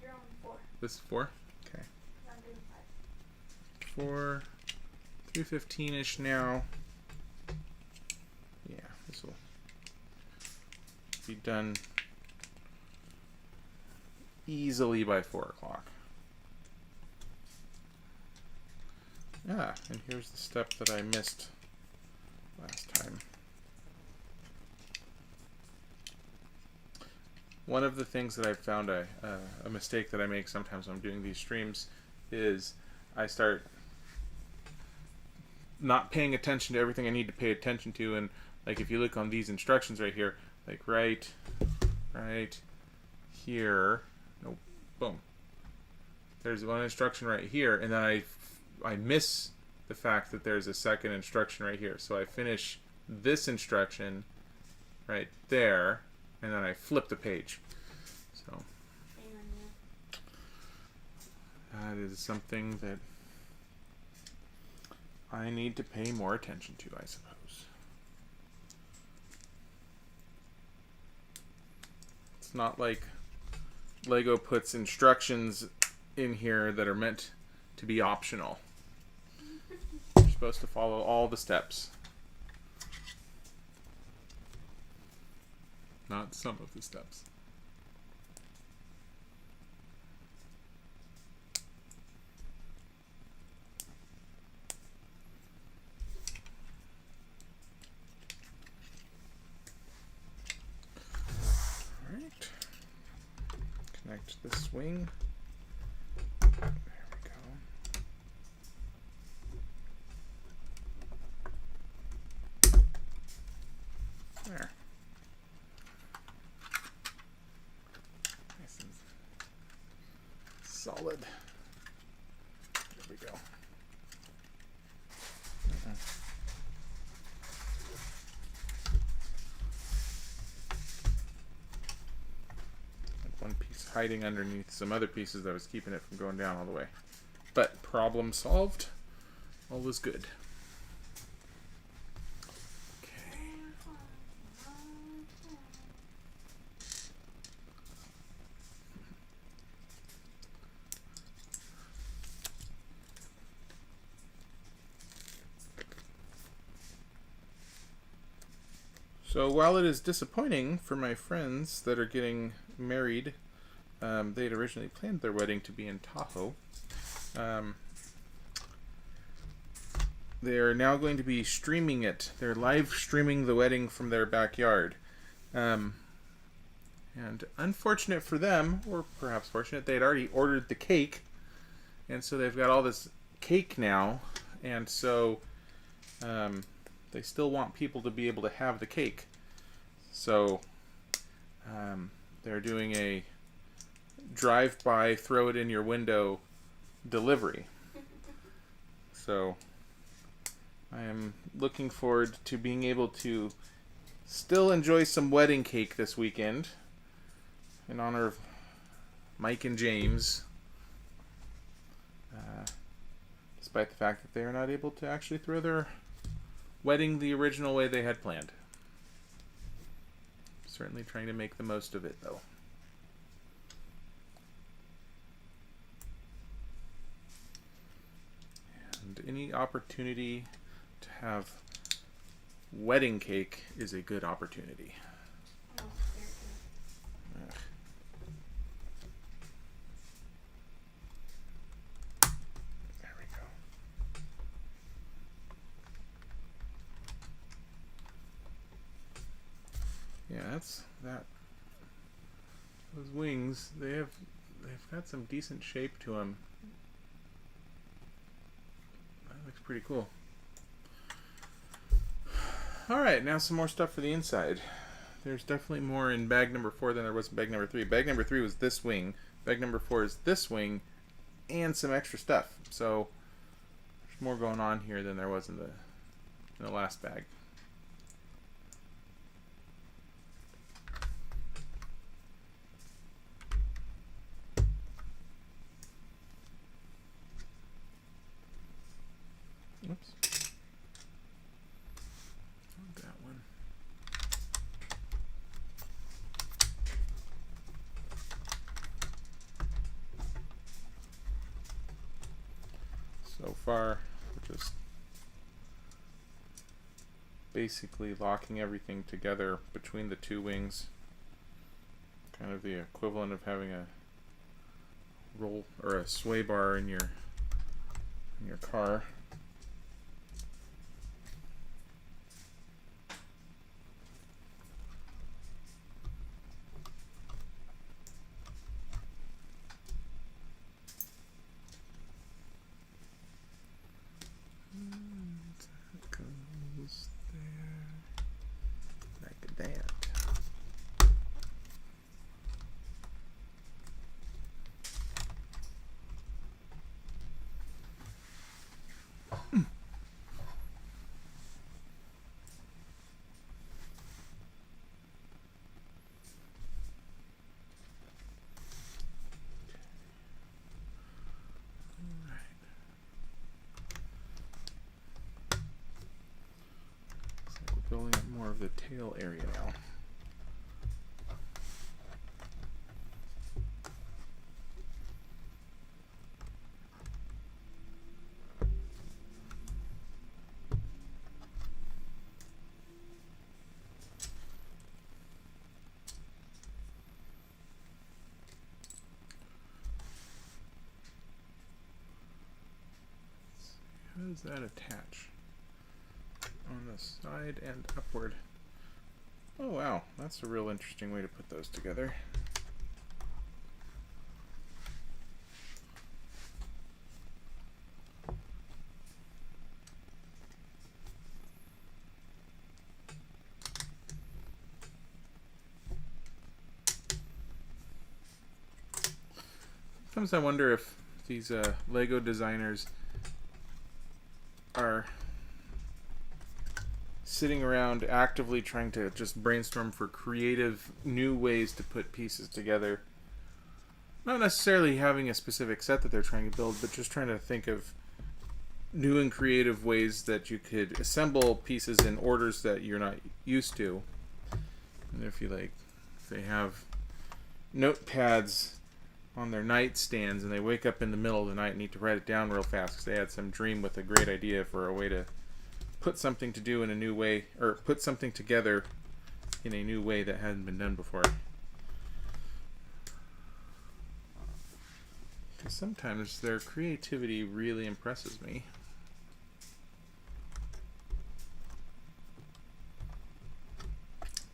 You're on 4. This is 4? Okay. I'm doing 5. 4, 3:15-ish now. Yeah, this will be done easily by 4 o'clock. Ah, and here's the step that I missed last time. One of the things that I've found a mistake that I make sometimes when I'm doing these streams is I start not paying attention to everything I need to pay attention to, and like if you look on these instructions right here, like right here, no, boom. There's one instruction right here, and then I miss the fact that there's a second instruction right here. So I finish this instruction right there, and then I flip the page. So that is something that I need to pay more attention to, I suppose. It's not like Lego puts instructions in here that are meant to be optional. You're supposed to follow all the steps, not some of the steps. All right. Connect this wing. There we go. There. Nice and solid. There we go. Like one piece hiding underneath some other pieces that was keeping it from going down all the way. But problem solved. All was good. So while it is disappointing for my friends that are getting married, they'd originally planned their wedding to be in Tahoe. They're now going to be streaming it. They're live streaming the wedding from their backyard. And unfortunate for them, or perhaps fortunate, they had already ordered the cake. And so they've got all this cake now. And so they still want people to be able to have the cake. So they're doing a drive by, throw it in your window delivery. So I am looking forward to being able to still enjoy some wedding cake this weekend in honor of Mike and James, despite the fact that they are not able to actually throw their wedding the original way they had planned. Certainly trying to make the most of it, though. And any opportunity to have wedding cake is a good opportunity. Oh, Ugh. There we go. Yeah, that's that. Those wings, they've got some decent shape to them. That looks pretty cool. All right, now some more stuff for the inside. There's definitely more in bag number 4 than there was in bag number 3. Bag number 3 was this wing. Bag number 4 is this wing, and some extra stuff. So there's more going on here than there was in the last bag. Oops. Not that one. So far, we're just basically locking everything together between the two wings. Kind of the equivalent of having a roll or a sway bar in your car. That goes there like that. Building up more of the tail area now. How does that attach? On the side and upward. Oh wow, that's a real interesting way to put those together. Sometimes I wonder if these Lego designers are sitting around actively trying to just brainstorm for creative new ways to put pieces together. Not necessarily having a specific set that they're trying to build, but just trying to think of new and creative ways that you could assemble pieces in orders that you're not used to. And if they have notepads on their nightstands and they wake up in the middle of the night and need to write it down real fast because they had some dream with a great idea for a way to put something to do in a new way, or put something together in a new way that hadn't been done before. Because sometimes their creativity really impresses me.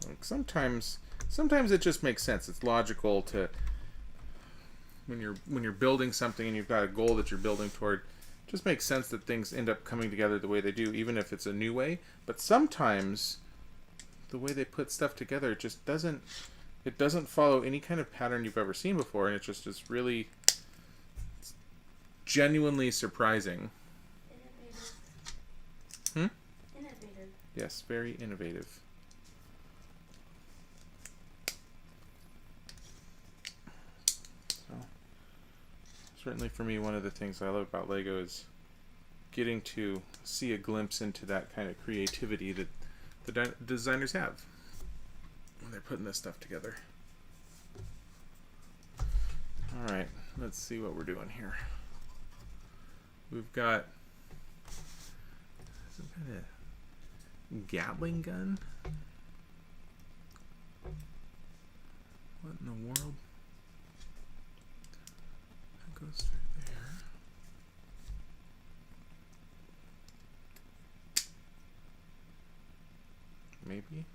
Like sometimes it just makes sense. It's logical to when you're building something and you've got a goal that you're building toward. It just makes sense that things end up coming together the way they do, even if it's a new way. But sometimes the way they put stuff together just doesn't It doesn't follow any kind of pattern you've ever seen before, and it just is really genuinely surprising. Innovative. Innovative. Yes, very innovative. So, certainly for me, one of the things I love about Lego is getting to see a glimpse into that kind of creativity that the designers have when they're putting this stuff together. Alright, let's see what we're doing here. We've got some kind of Gatling gun. What in the world? That goes through there. Maybe.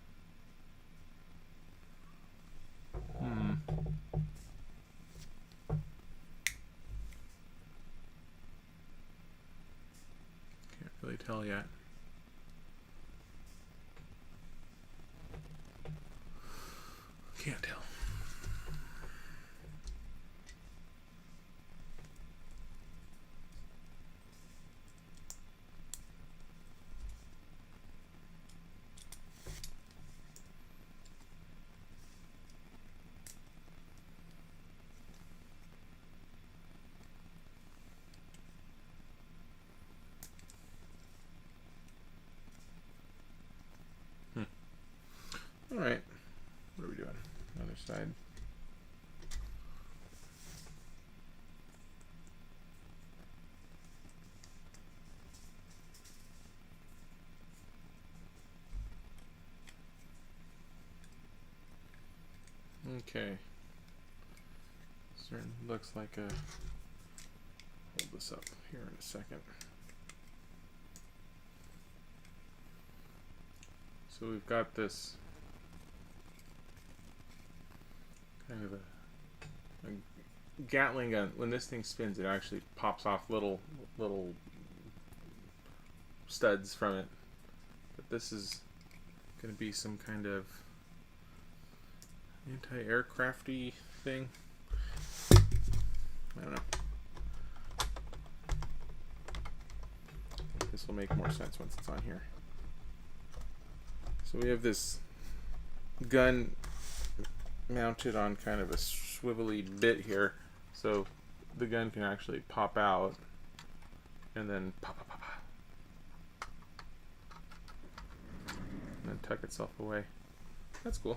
Can't really tell yet. Can't tell. Alright. What are we doing? Other side. Okay. Certain looks like a. Hold this up here in a second. So we've got this kind of a Gatling gun. When this thing spins, it actually pops off little studs from it. But this is going to be some kind of anti-aircrafty thing. I don't know. This will make more sense once it's on here. So we have this gun mounted on kind of a swivelly bit here, so the gun can actually pop out and then pop, and then tuck itself away. That's cool.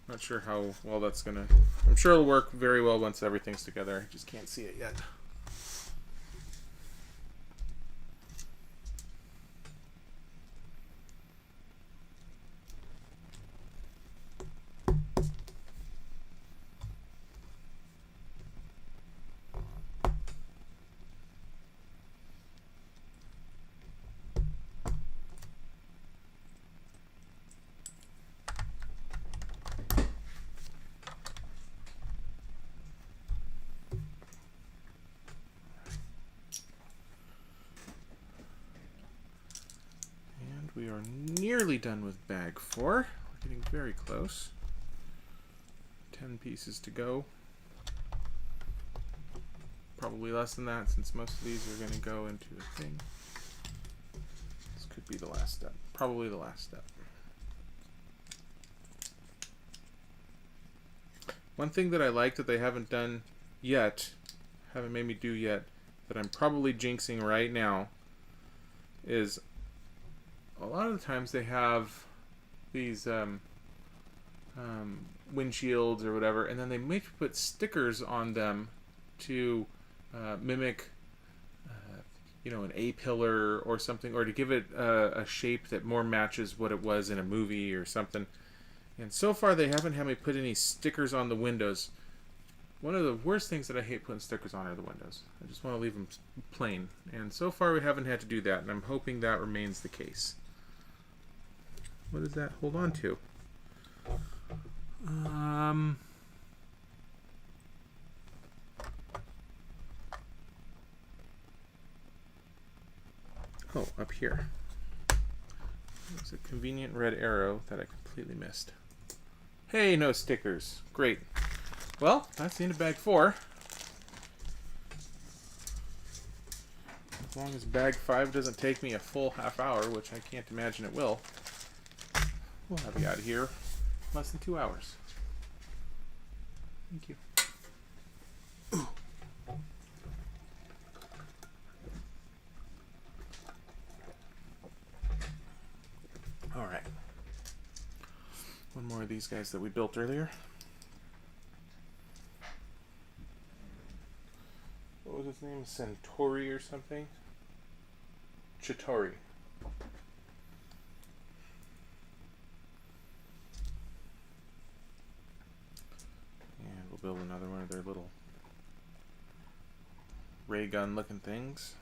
Not sure how well that's gonna. I'm sure it'll work very well once everything's together. I just can't see it yet. We are nearly done with bag 4. We're getting very close. 10 pieces to go. Probably less than that, since most of these are going to go into a thing. This could be the last step. Probably the last step. One thing that I like that they haven't done yet, haven't made me do yet, that I'm probably jinxing right now, is a lot of the times they have these windshields or whatever, and then they make you put stickers on them to mimic, an A-pillar or something, or to give it a shape that more matches what it was in a movie or something. And so far they haven't had me put any stickers on the windows. One of the worst things that I hate putting stickers on are the windows. I just want to leave them plain. And so far we haven't had to do that, and I'm hoping that remains the case. What does that hold on to? Oh, up here. There's a convenient red arrow that I completely missed. Hey, no stickers. Great. Well, that's the end of bag 4. As long as bag 5 doesn't take me a full half hour, which I can't imagine it will, we'll have you out of here in less than 2 hours. Thank you. Alright. One more of these guys that we built earlier. What was his name? Centauri or something? Chitauri. And we'll build another one of their little ray gun looking things.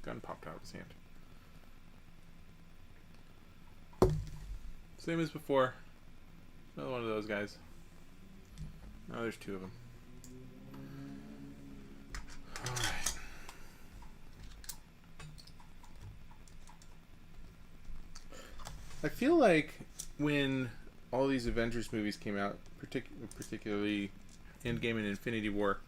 Gun popped out of his hand. Same as before. Another one of those guys. Now there's 2 of them. Alright. I feel like when all these Avengers movies came out, particularly Endgame and Infinity War,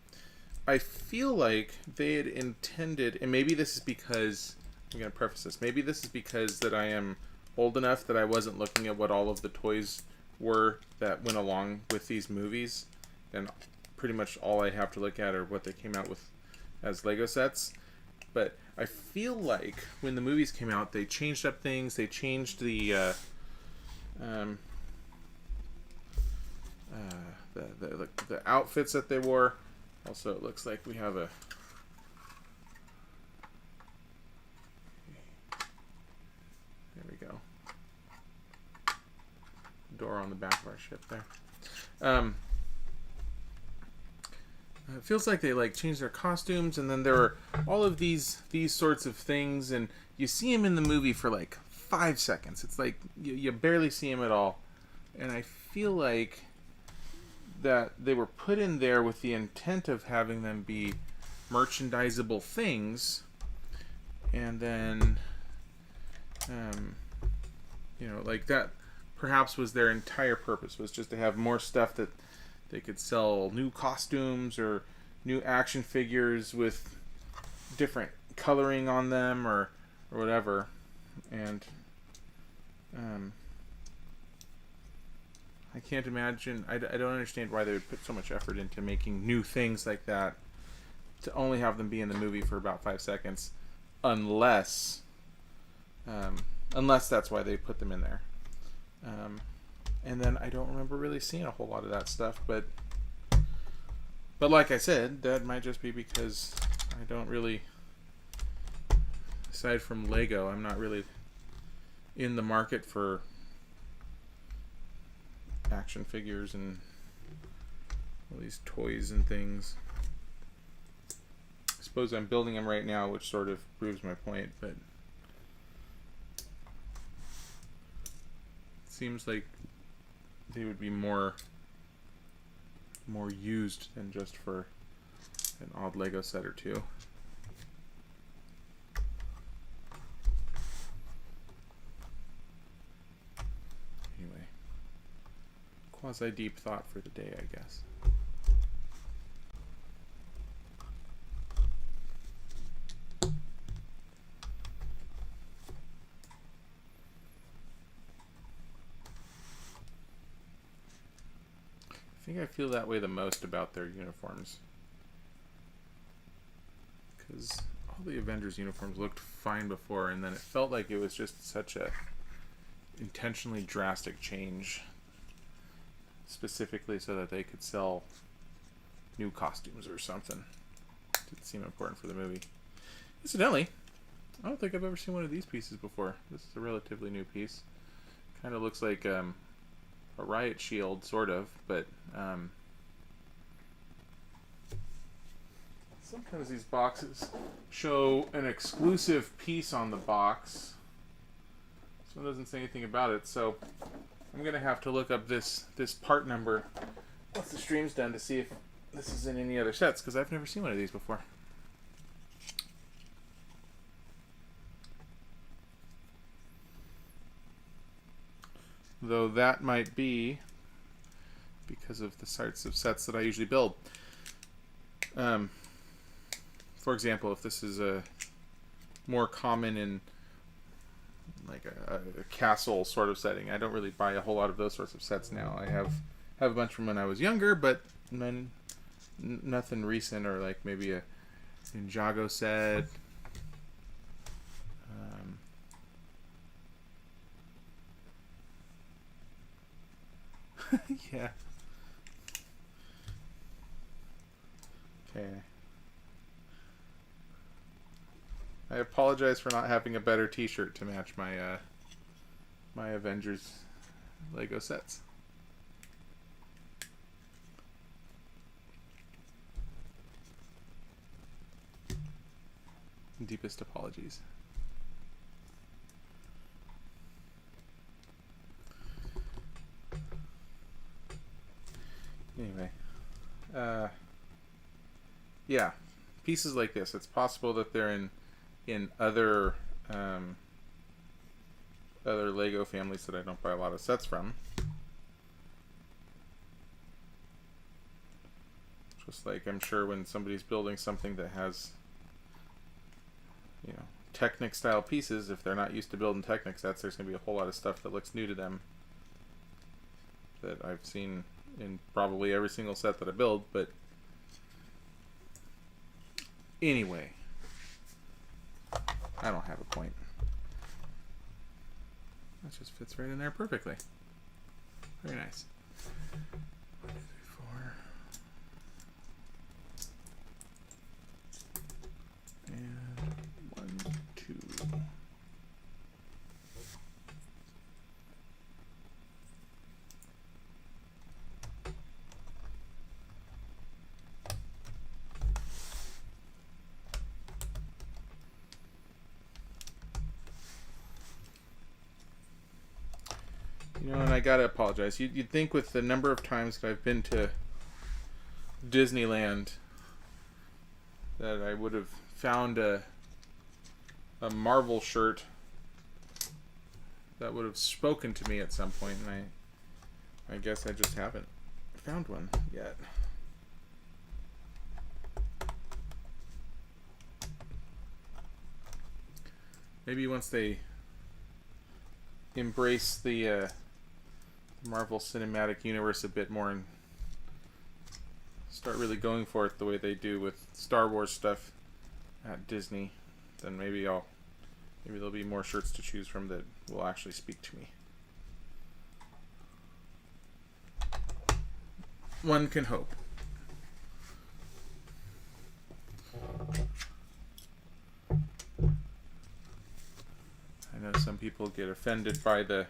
I feel like they had intended, and maybe this is because, I'm going to preface this, maybe this is because that I am old enough that I wasn't looking at what all of the toys were that went along with these movies, and pretty much all I have to look at are what they came out with as Lego sets. But I feel like when the movies came out, they changed up things, they changed the outfits that they wore. Also, it looks like we have a there we go, door on the back of our ship there. It feels like they like changed their costumes, and then there are all of these sorts of things, and you see them in the movie for like 5 seconds. It's like you barely see them at all, and I feel like that they were put in there with the intent of having them be merchandisable things, and then like that perhaps was their entire purpose, was just to have more stuff that they could sell, new costumes or new action figures with different coloring on them or whatever. And I can't imagine, I don't understand why they would put so much effort into making new things like that to only have them be in the movie for about 5 seconds, unless that's why they put them in there. And then I don't remember really seeing a whole lot of that stuff, but like I said, that might just be because I don't really, aside from Lego, I'm not really in the market for action figures and all these toys and things. I suppose I'm building them right now, which sort of proves my point, but it seems like they would be more used than just for an odd Lego set or two. Anyway, quasi deep thought for the day, I guess. I think I feel that way the most about their uniforms, because all the Avengers uniforms looked fine before, and then it felt like it was just such a intentionally drastic change, specifically so that they could sell new costumes or something. It didn't seem important for the movie. Incidentally, I don't think I've ever seen one of these pieces before. This is a relatively new piece. Kind of looks like a riot shield, sort of, but Sometimes these boxes show an exclusive piece on the box. This one doesn't say anything about it, so I'm going to have to look up this part number once the stream's done to see if this is in any other sets, because I've never seen one of these before. Though that might be because of the sorts of sets that I usually build. For example, if this is a more common in like a castle sort of setting, I don't really buy a whole lot of those sorts of sets now. I have a bunch from when I was younger, but nothing recent, or like maybe a Ninjago set. Yeah. Okay. I apologize for not having a better T-shirt to match my my Avengers Lego sets. Deepest apologies. Anyway, yeah, pieces like this. It's possible that they're in other other Lego families that I don't buy a lot of sets from. Just like I'm sure when somebody's building something that has, you know, Technic style pieces, if they're not used to building Technic sets, there's going to be a whole lot of stuff that looks new to them that I've seen in probably every single set that I build. But anyway, I don't have a point. That just fits right in there perfectly. Very nice. 1, 2, 3, 4. And 1, 2. You know, and I gotta apologize. You'd think with the number of times that I've been to Disneyland that I would have found a Marvel shirt that would have spoken to me at some point, and I guess I just haven't found one yet. Maybe once they embrace the Marvel Cinematic Universe a bit more and start really going for it the way they do with Star Wars stuff at Disney, then maybe there'll be more shirts to choose from that will actually speak to me. One can hope. I know some people get offended by the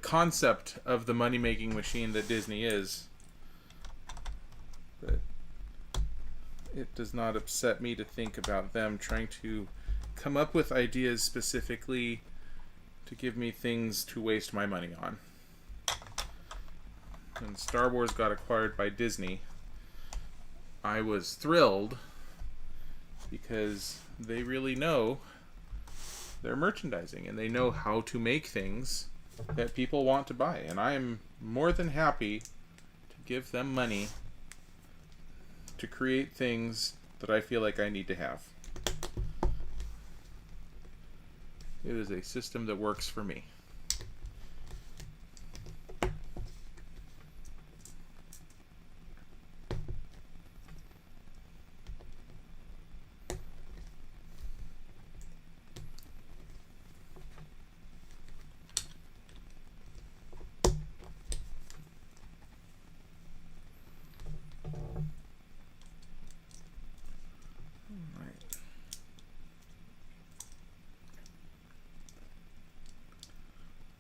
concept of the money-making machine that Disney is, but it does not upset me to think about them trying to come up with ideas specifically to give me things to waste my money on. When Star Wars got acquired by Disney, I was thrilled because they really know their merchandising and they know how to make things that people want to buy, and I am more than happy to give them money to create things that I feel like I need to have. It is a system that works for me.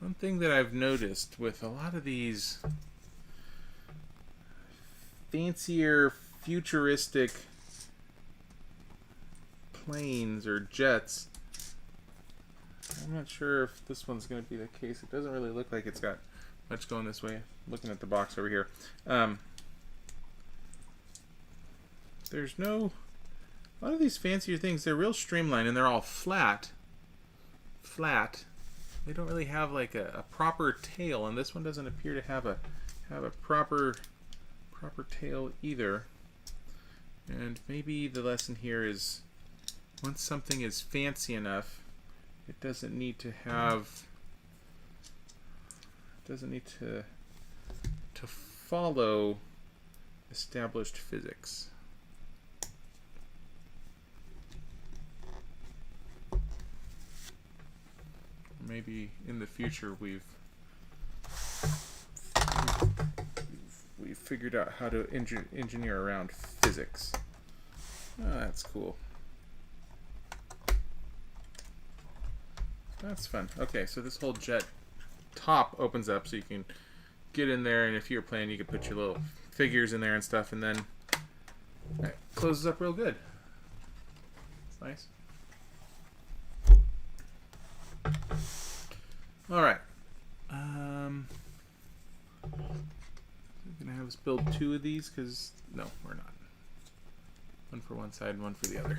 One thing that I've noticed with a lot of these fancier, futuristic planes or jets. I'm not sure if this one's going to be the case. It doesn't really look like it's got much going this way. Looking at the box over here. There's no... A lot of these fancier things, they're real streamlined and they're all flat. They don't really have like a proper tail, and this one doesn't appear to have a proper tail either. And maybe the lesson here is, once something is fancy enough, it doesn't need to follow established physics. Maybe in the future we've figured out how to engineer around physics. Oh, that's cool. That's fun. Okay, so this whole jet top opens up so you can get in there, and if you're playing, you can put your little figures in there and stuff, and then it closes up real good. It's nice. All right. I'm gonna have us build 2 of these because no, we're not. One for one side and one for the other.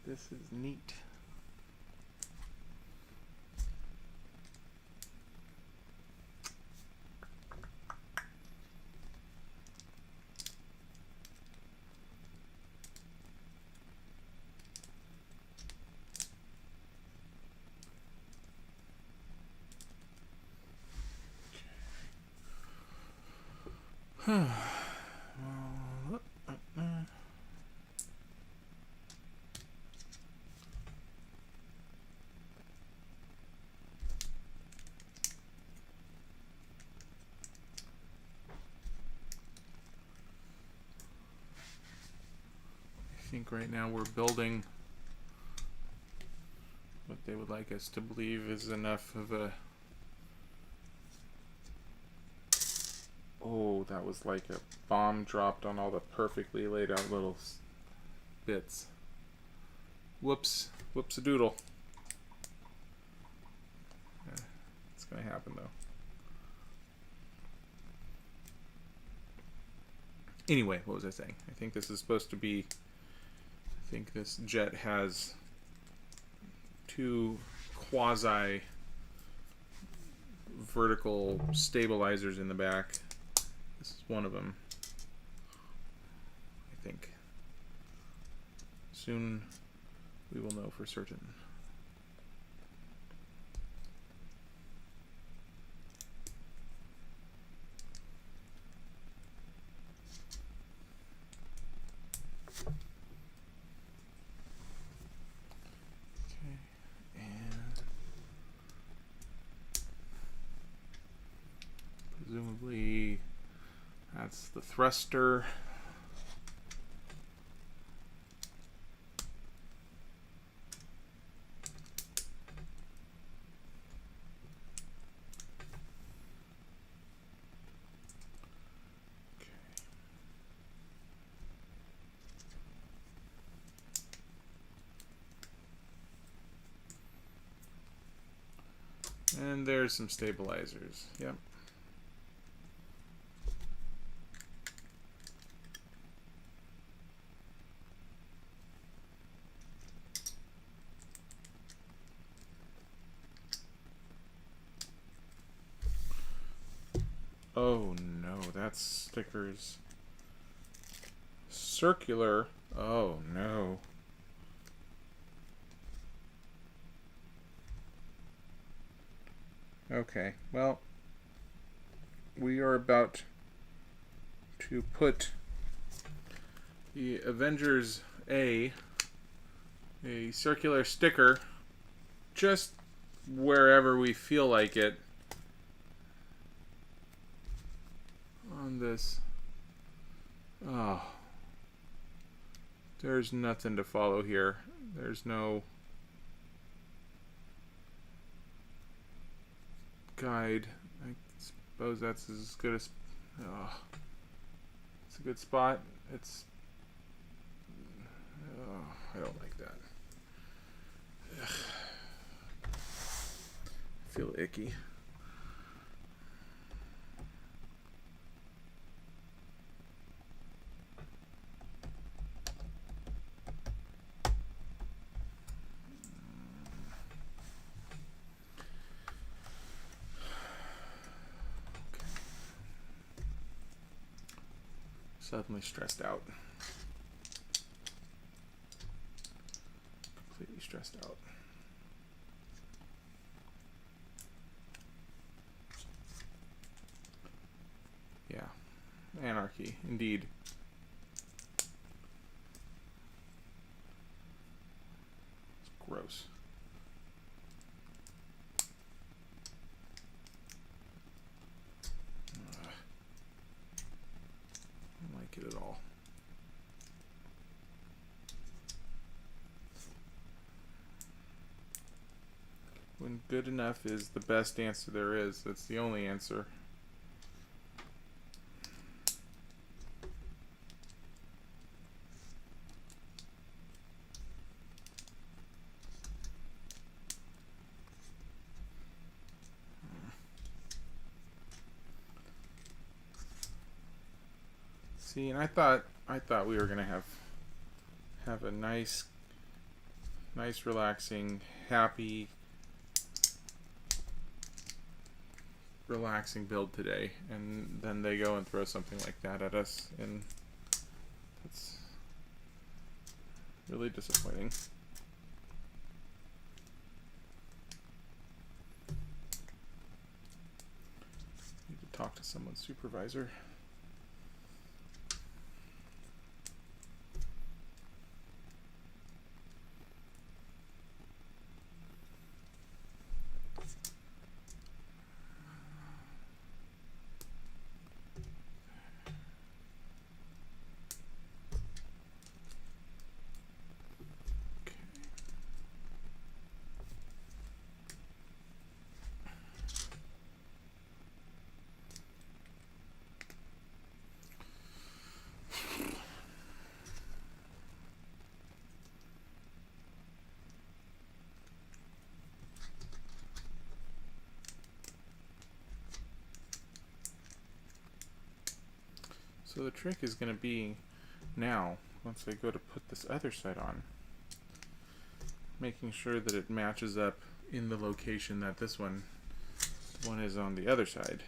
This is neat. I think right now we're building what they would like us to believe is enough of a... Oh, that was like a bomb dropped on all the perfectly laid out little bits. Whoops. Whoops-a-doodle. It's gonna happen though. Anyway, what was I saying? I think this is supposed to be... I think this jet has 2 quasi vertical stabilizers in the back. This is one of them, I think. Soon we will know for certain. Presumably that's the thruster. And there's some stabilizers. Yep. Oh no, that sticker's circular Oh no. Okay, well, we are about to put the Avengers a circular sticker just wherever we feel like it on this. Oh, there's nothing to follow here. There's no guide. I suppose that's as good as. Oh, it's a good spot. It's. Oh, I don't like that. Ugh. I feel icky. Suddenly stressed out. Completely stressed out. Yeah. Anarchy, indeed. It's gross. I don't like it at all. When good enough is the best answer there is, that's the only answer. See, and I thought we were gonna have a nice, relaxing, happy, relaxing build today, and then they go and throw something like that at us, and that's really disappointing. Need to talk to someone's supervisor. So the trick is going to be now, once I go to put this other side on, making sure that it matches up in the location that this one is on the other side.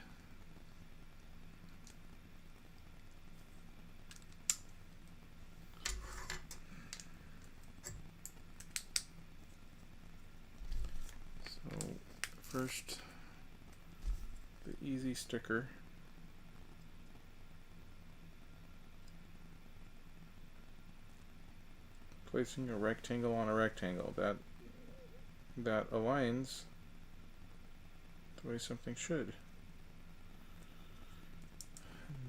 So first, the easy sticker. Placing a rectangle on a rectangle, that aligns the way something should.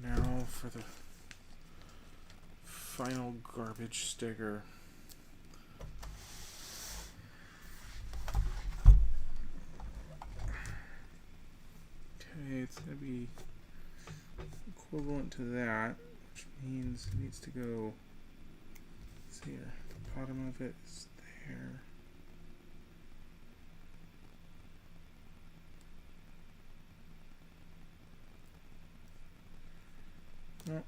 Now for the final garbage sticker. Okay, it's going to be equivalent to that, which means it needs to go, let's see here, the bottom of it is there. No.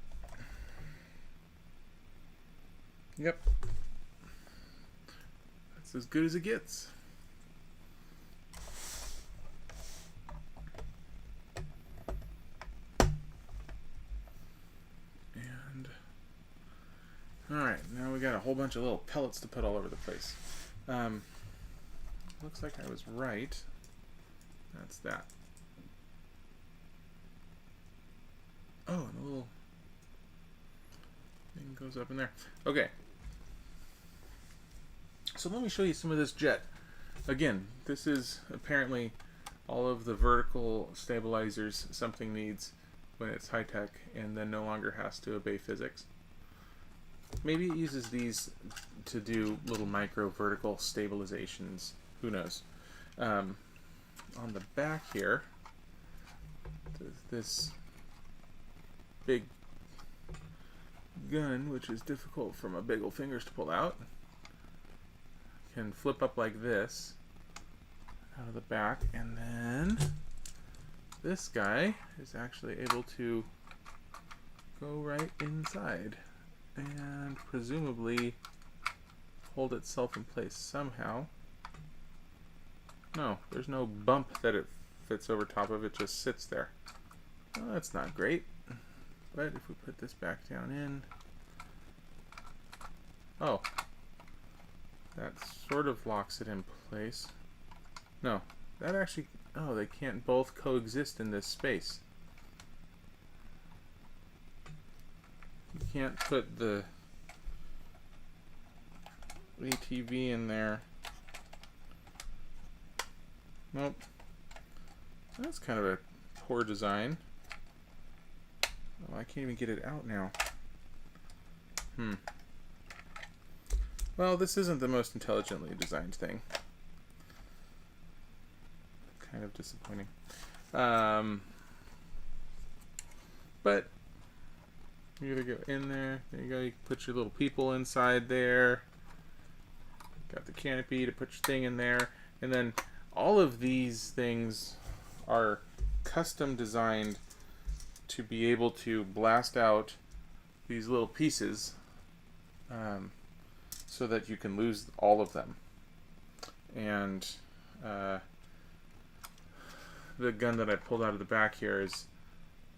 Yep. That's as good as it gets. And alright, now we we got a whole bunch of little pellets to put all over the place. Looks like I was right. That's that. Oh, and the little thing goes up in there. Okay. So let me show you some of this jet. Again, this is apparently all of the vertical stabilizers something needs when it's high-tech and then no longer has to obey physics. Maybe it uses these to do little micro vertical stabilizations. Who knows? On the back here, this big gun, which is difficult for my big old fingers to pull out, can flip up like this out of the back, and then this guy is actually able to go right inside and presumably hold itself in place somehow. No, there's no bump that it fits over top of, it just sits there. Well, that's not great. But if we put this back down in, oh, that sort of locks it in place. No, that actually, oh, they can't both coexist in this space. You can't put the ATV in there. Nope. That's kind of a poor design. Oh, I can't even get it out now. Well, this isn't the most intelligently designed thing. Kind of disappointing. But you gotta go in there. There you go. You can put your little people inside there. Got the canopy to put your thing in there. And then all of these things are custom designed to be able to blast out these little pieces so that you can lose all of them. And the gun that I pulled out of the back here is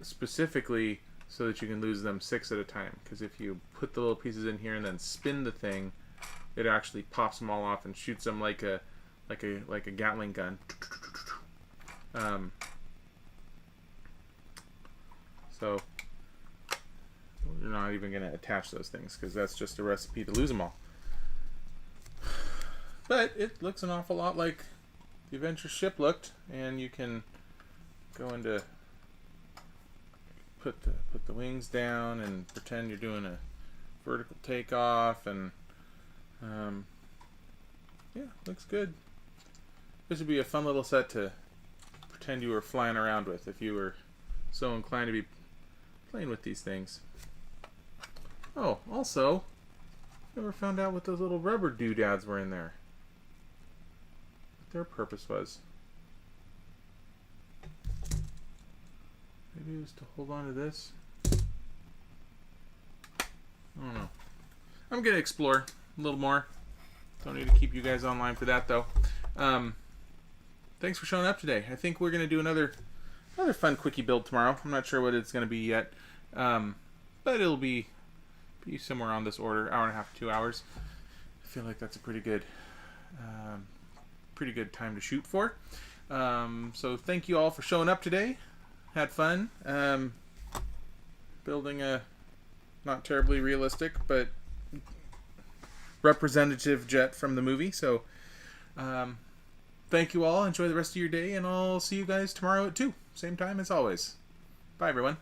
specifically so that you can lose them 6 at a time, because if you put the little pieces in here and then spin the thing, it actually pops them all off and shoots them like a Gatling gun. So you're not even going to attach those things because that's just a recipe to lose them all. But it looks an awful lot like the Avengers ship looked, and you can go into put the wings down and pretend you're doing a vertical takeoff, and yeah, looks good. This would be a fun little set to pretend you were flying around with if you were so inclined to be playing with these things. Oh, also, never found out what those little rubber doodads were in there. What their purpose was. Maybe it was to hold on to this. I don't know. I'm gonna explore a little more. Don't need to keep you guys online for that though. Thanks for showing up today. I think we're gonna do another fun quickie build tomorrow. I'm not sure what it's gonna be yet, but it'll be somewhere on this order, hour and a half, 2 hours. I feel like that's a pretty good time to shoot for. So thank you all for showing up today. Had fun building a not terribly realistic but representative jet from the movie. So thank you all. Enjoy the rest of your day, and I'll see you guys tomorrow at 2. Same time as always. Bye, everyone.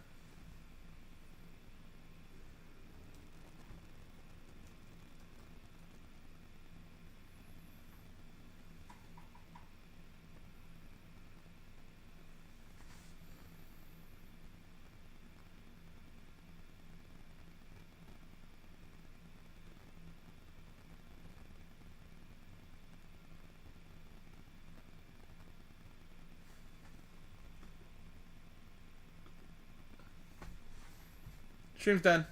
Stream's done.